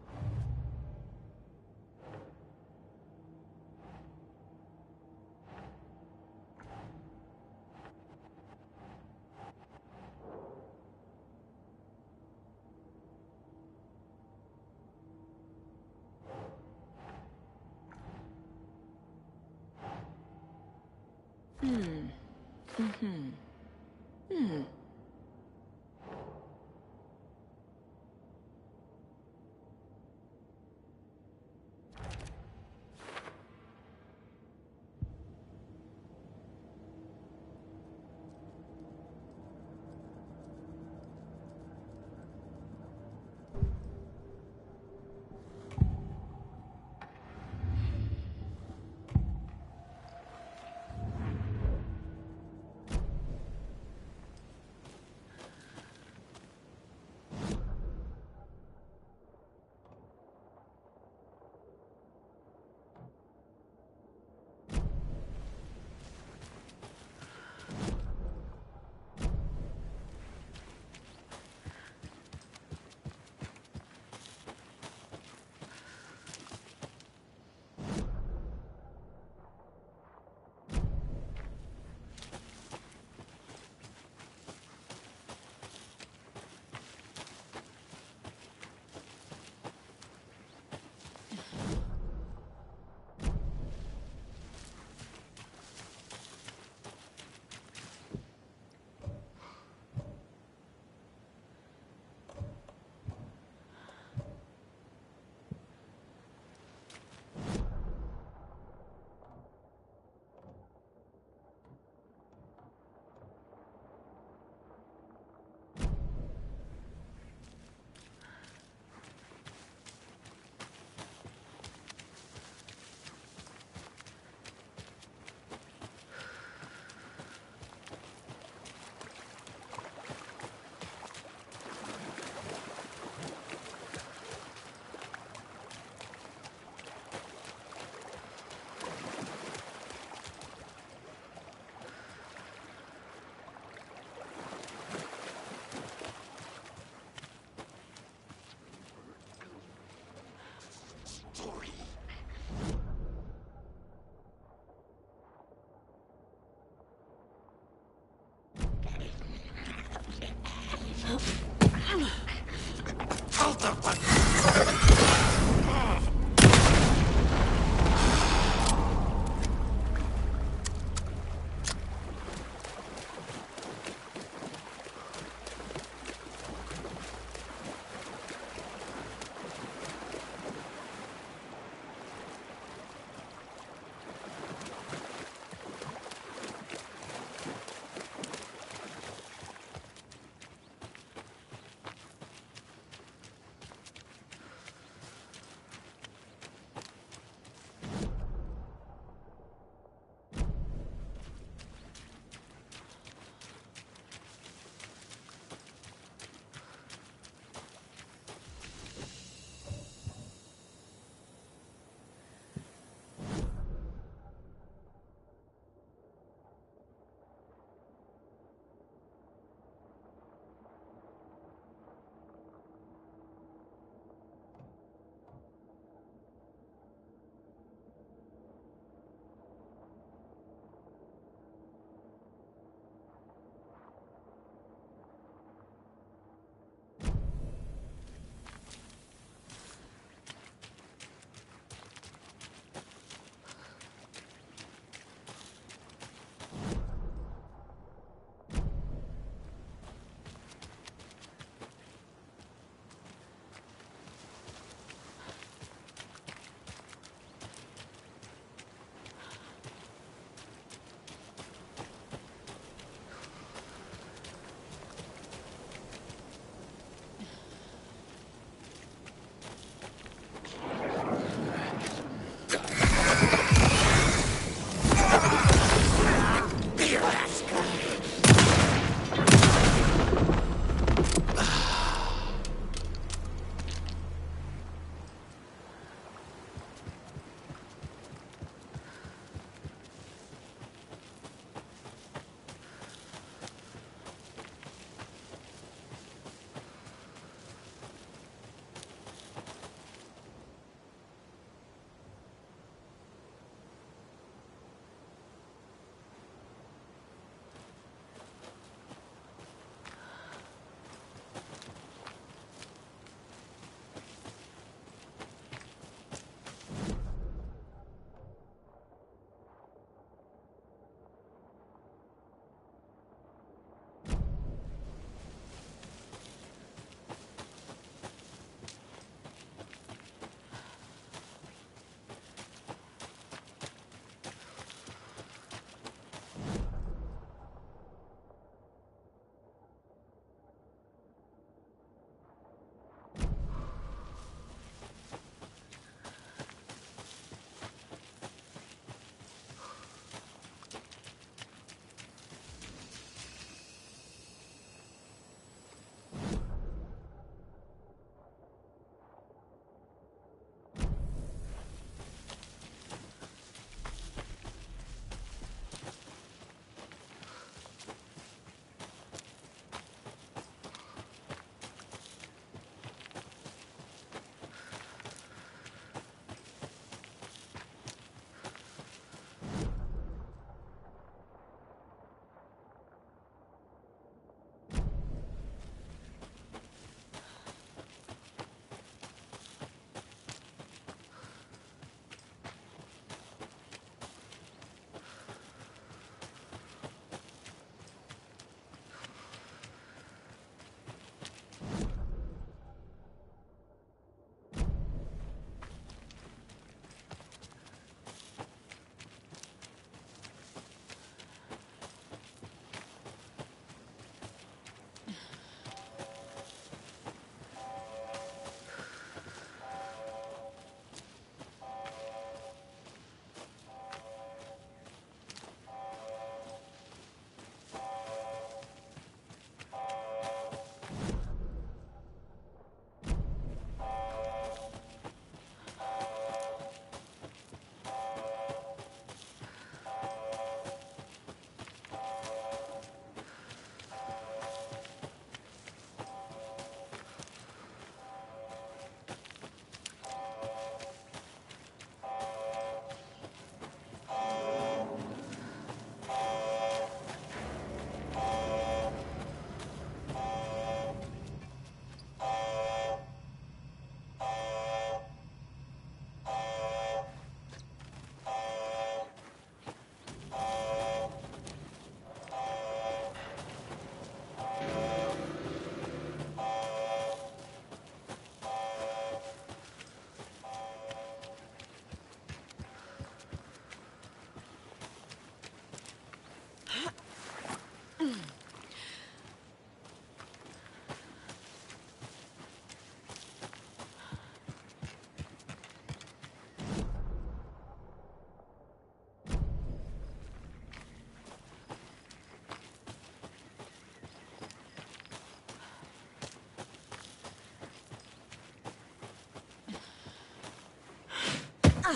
You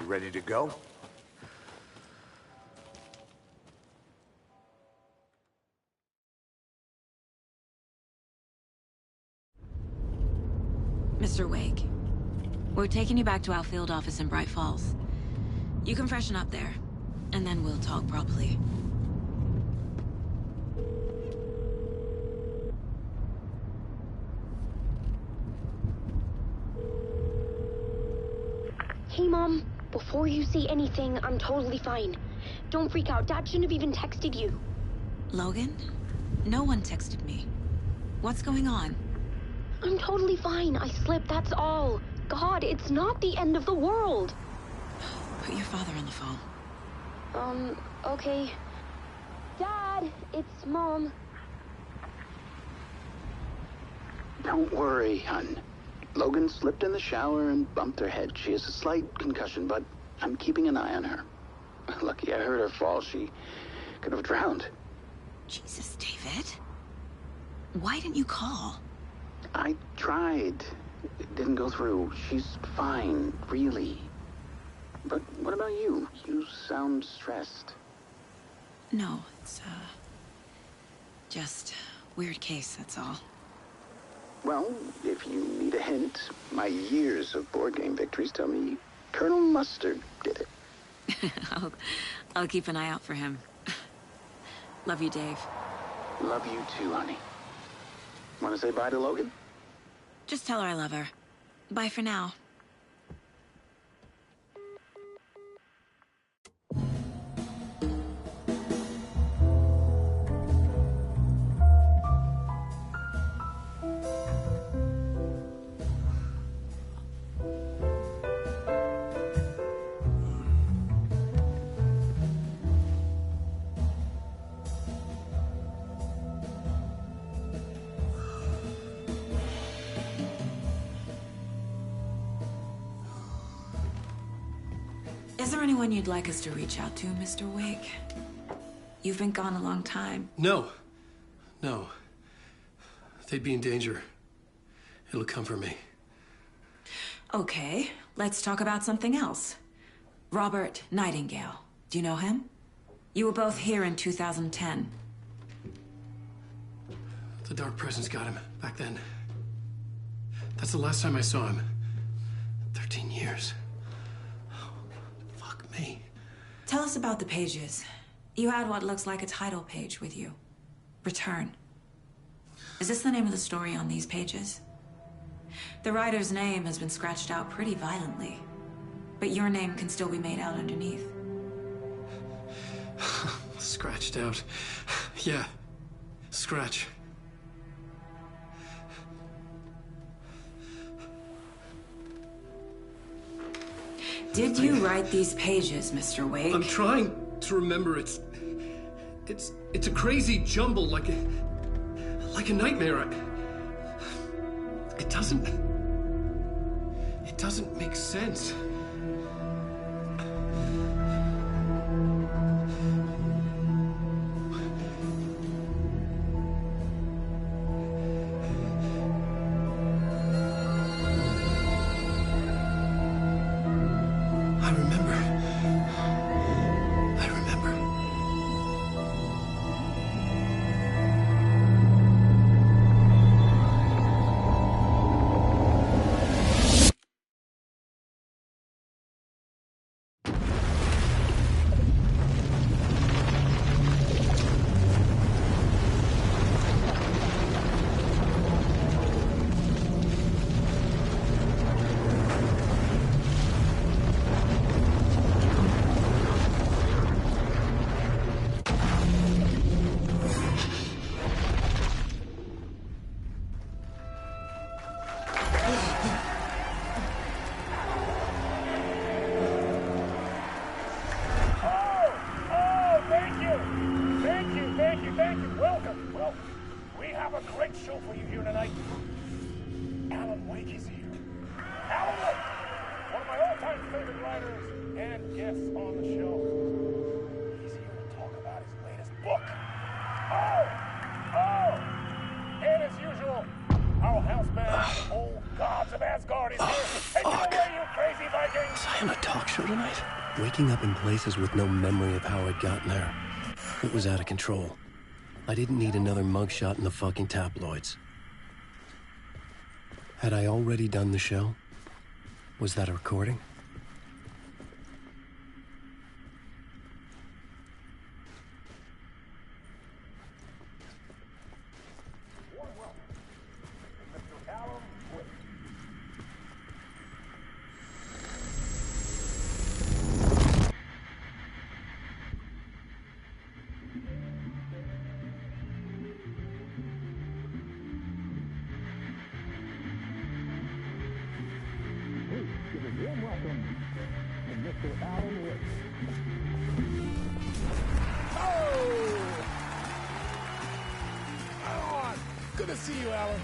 ready to go? Mr. Wake, we're taking you back to our field office in Bright Falls. You can freshen up there, and then we'll talk properly. Hey, Mom. Before you say anything, I'm totally fine. Don't freak out. Dad shouldn't have even texted you. Logan? No one texted me. What's going on? I'm totally fine. I slipped, that's all. God, it's not the end of the world. Put your father on the phone. Okay. Dad, it's Mom. Don't worry, hon. Logan slipped in the shower and bumped her head. She has a slight concussion, but I'm keeping an eye on her. Lucky I heard her fall. She could have drowned. Jesus, David. Why didn't you call? I tried. It didn't go through. She's fine, really. But what about you? You sound stressed. No, it's, just weird case, that's all. Well, if you need a hint, my years of board game victories tell me Colonel Mustard did it. I'll keep an eye out for him. Love you, Dave. Love you too, honey. Want to say bye to Logan? Just tell her I love her. Bye for now. Is there anyone you'd like us to reach out to, Mr. Wake? You've been gone a long time. No. They'd be in danger. It'll come for me. Okay, let's talk about something else. Robert Nightingale. Do you know him? You were both here in 2010. The Dark Presence got him back then. That's the last time I saw him. 13 years. Fuck me. Tell us about the pages. You had what looks like a title page with you. Return. Is this the name of the story on these pages? The writer's name has been scratched out pretty violently, but your name can still be made out underneath. Scratched out. Yeah. Scratch. Did you write these pages, Mr. Wake? I'm trying to remember. It's a crazy jumble, like a nightmare. It doesn't make sense. Alan Wake is here. Alan Wake! One of my all-time favorite writers, tonight? Waking up in places with no memory of how I'd gotten there. It was out of control. I didn't need another mugshot in the fucking tabloids. Had I already done the show? Was that a recording? Good to see you, Alan.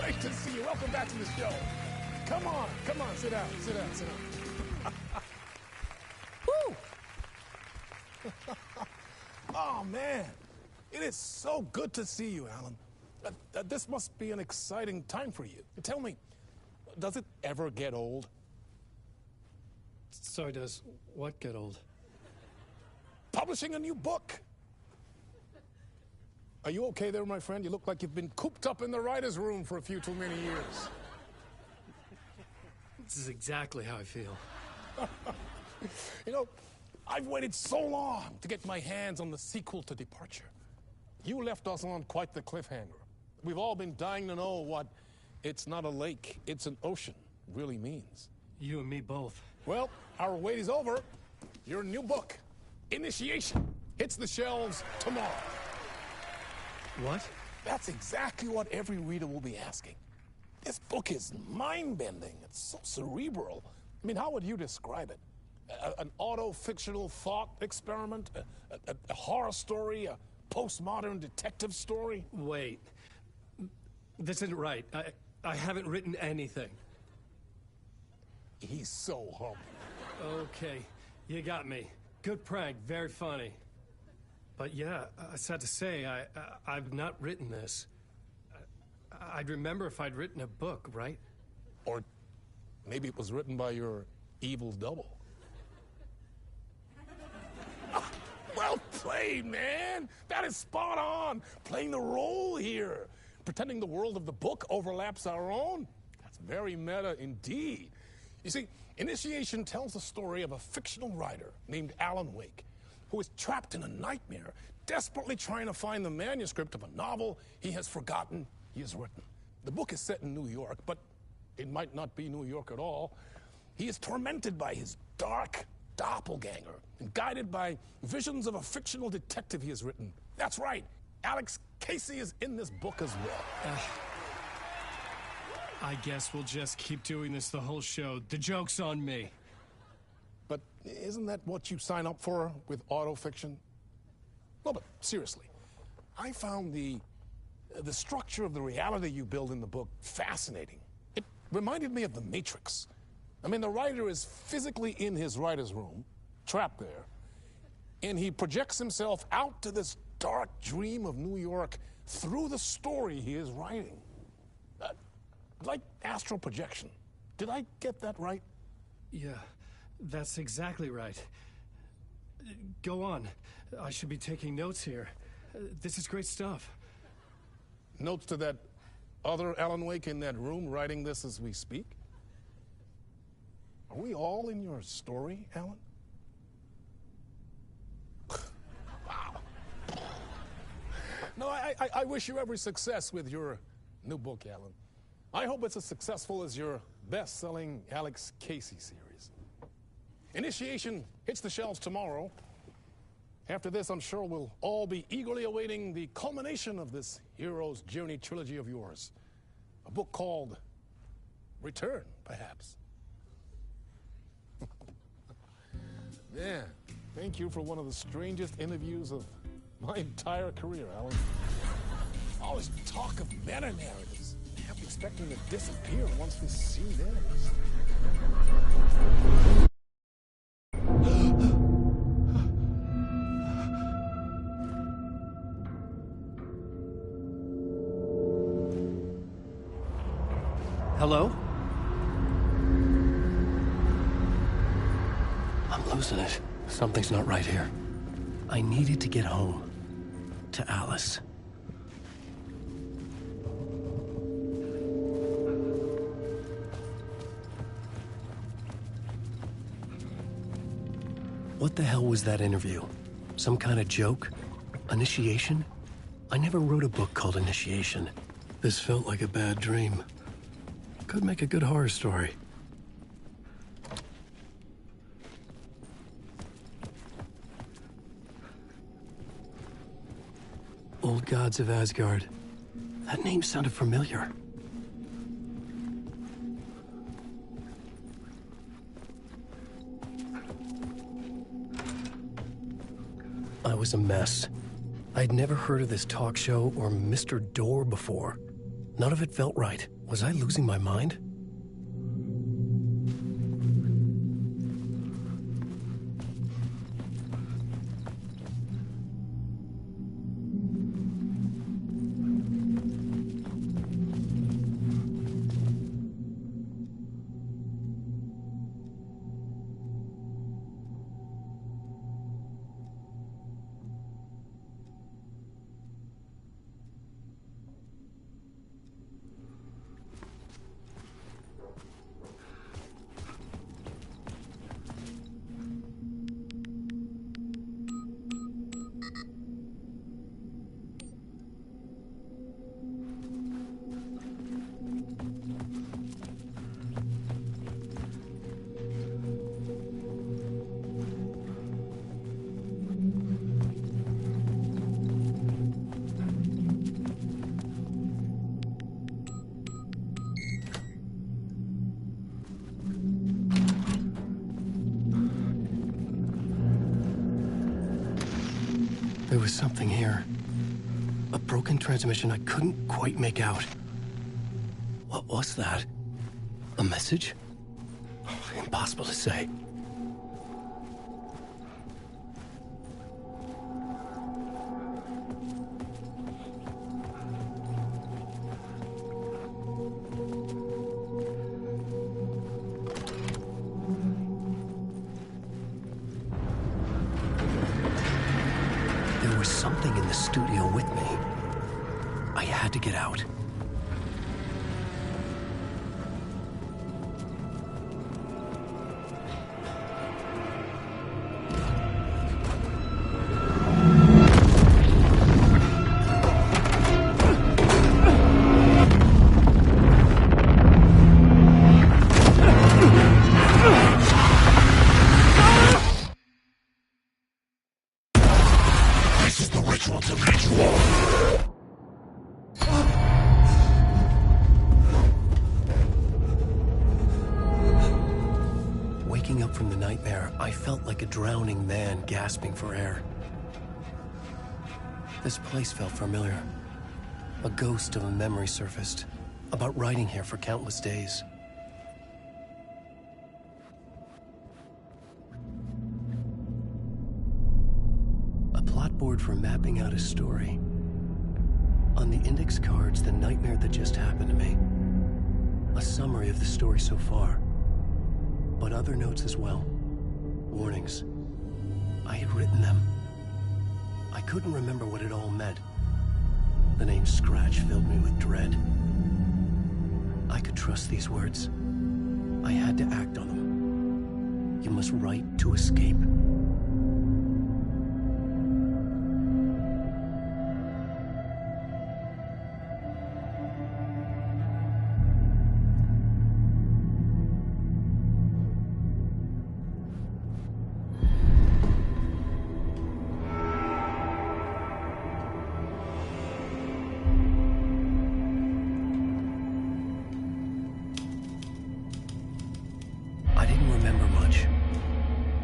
Great to see you. Welcome back to the show. Come on, sit down. Woo! Oh, man. It is so good to see you, Alan. This must be an exciting time for you. Tell me, does it ever get old? So does what get old? Publishing a new book. Are you okay there, my friend? You look like you've been cooped up in the writer's room for a few too many years. This is exactly how I feel. You know, I've waited so long to get my hands on the sequel to Departure. You left us on quite the cliffhanger. We've all been dying to know what "it's not a lake, it's an ocean" really means. You and me both. Well, our wait is over. Your new book, Initiation, hits the shelves tomorrow. What? That's exactly what every reader will be asking. This book is mind-bending. It's so cerebral. I mean, how would you describe it? An auto-fictional thought experiment? A horror story? A postmodern detective story? Wait. This isn't right. I haven't written anything. He's so humble. Okay, you got me. Good prank, very funny. But yeah, I sad to say, I've not written this. I'd remember if I'd written a book, right? Or maybe it was written by your evil double. Well played, man! That is spot on! Playing the role here. Pretending the world of the book overlaps our own. That's very meta indeed. You see, Initiation tells the story of a fictional writer named Alan Wake, who is trapped in a nightmare, desperately trying to find the manuscript of a novel he has forgotten he has written. The book is set in New York, but it might not be New York at all. He is tormented by his dark doppelganger and guided by visions of a fictional detective he has written. That's right, Alex Casey is in this book as well. I guess we'll just keep doing this the whole show. The joke's on me. But isn't that what you sign up for with autofiction? No, but seriously, I found the structure of the reality you build in the book fascinating. It reminded me of The Matrix. I mean, the writer is physically in his writer's room, trapped there, and he projects himself out to this dark dream of New York through the story he is writing. Like astral projection. Did I get that right? Yeah, that's exactly right. Go on. I should be taking notes here. This is great stuff. Notes to that other Alan Wake in that room writing this as we speak? Are we all in your story, Alan? Wow. No, I wish you every success with your new book, Alan. I hope it's as successful as your best-selling Alex Casey series. Initiation hits the shelves tomorrow. After this, I'm sure we'll all be eagerly awaiting the culmination of this hero's journey trilogy of yours. A book called Return, perhaps. Man, thank you for one of the strangest interviews of my entire career, Alan. All this talk of meta-narratives. I'm expecting to disappear once this scene ends. Hello? losing it. Something's not right here. I needed to get home. To Alice. What the hell was that interview? Some kind of joke? Initiation? I never wrote a book called Initiation. This felt like a bad dream. Could make a good horror story. Old Gods of Asgard. That name sounded familiar. I was a mess. I'd never heard of this talk show or Mr. Door before. None of it felt right. Was I losing my mind? There was something here. A broken transmission I couldn't quite make out. What was that? A message? Impossible to say. There was something in the studio with me. I had to get out. This is the ritual to make you all. Waking up from the nightmare, I felt like a drowning man gasping for air. This place felt familiar. A ghost of a memory surfaced, about riding here for countless days. A plot board for mapping out a story. On the index cards, the nightmare that just happened to me. A summary of the story so far. But other notes as well. Warnings. I had written them. I couldn't remember what it all meant. The name Scratch filled me with dread. I could trust these words. I had to act on them. You must write to escape. I didn't remember much,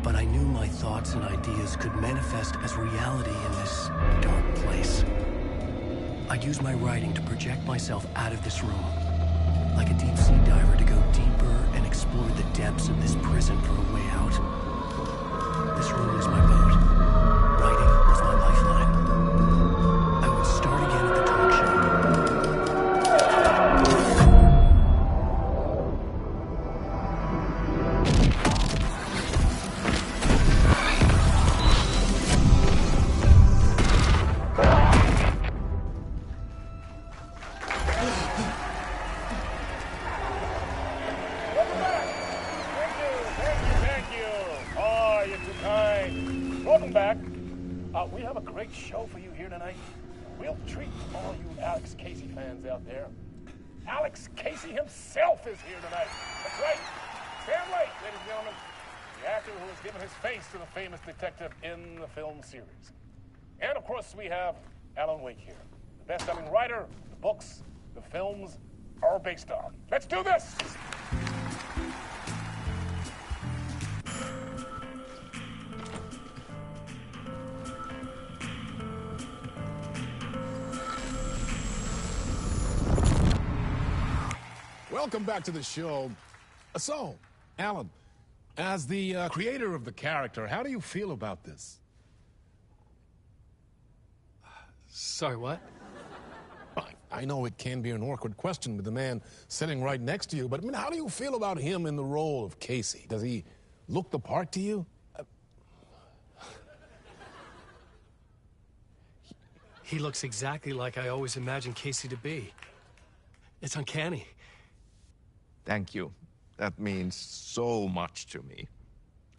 but I knew my thoughts and ideas could manifest as reality in this dark place. I'd use my writing to project myself out of this room, like a deep-sea diver to go deeper and explore the depths of this prison for a way out. This room was my boat. Writing was my lifeline. I would start again at the talk show. show for you here tonight. A real treat for all you Alex Casey fans out there. Alex Casey himself is here tonight. That's right. Sam Lake, ladies and gentlemen. The actor who has given his face to the famous detective in the film series. And, of course, we have Alan Wake here. The best-selling writer, the books, the films are based on. Let's do this! Welcome back to the show. So, Alan, as the creator of the character, how do you feel about this? Sorry, what? I know it can be an awkward question with the man sitting right next to you, but I mean, how do you feel about him in the role of Casey? Does he look the part to you? He looks exactly like I always imagined Casey to be. It's uncanny. Thank you. That means so much to me.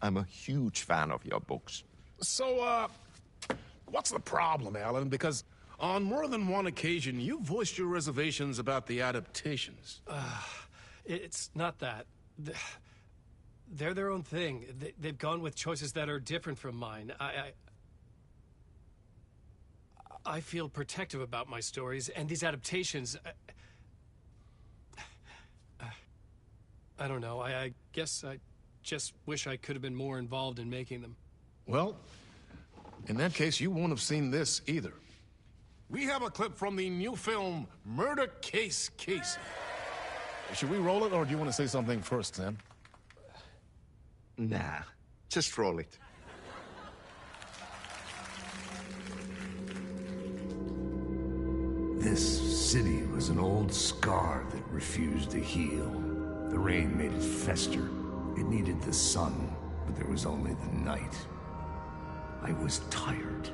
I'm a huge fan of your books. So, what's the problem, Alan? Because on more than one occasion, you voiced your reservations about the adaptations. It's not that. They're their own thing. They've gone with choices that are different from mine. I feel protective about my stories, and these adaptations... I don't know. I guess I just wish I could have been more involved in making them. Well, in that case, you won't have seen this either. We have a clip from the new film, Murder Case Casey. Should we roll it, or do you want to say something first, Sam? Nah, just roll it. This city was an old scar that refused to heal. The rain made it fester. It needed the sun, but there was only the night. I was tired.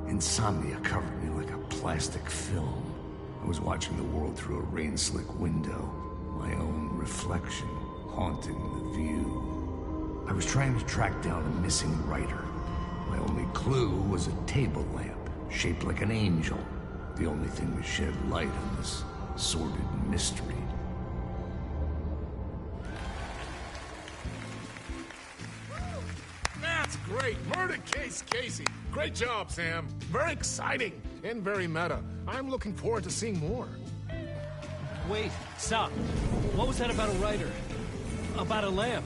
Insomnia covered me like a plastic film. I was watching the world through a rain-slick window, my own reflection haunting the view. I was trying to track down a missing writer. My only clue was a table lamp, shaped like an angel. The only thing that shed light on this sordid mystery. That's great! Murder Case Casey! Great job, Sam. Very exciting and very meta. I'm looking forward to seeing more. Wait, stop. What was that about a writer? About a lamp?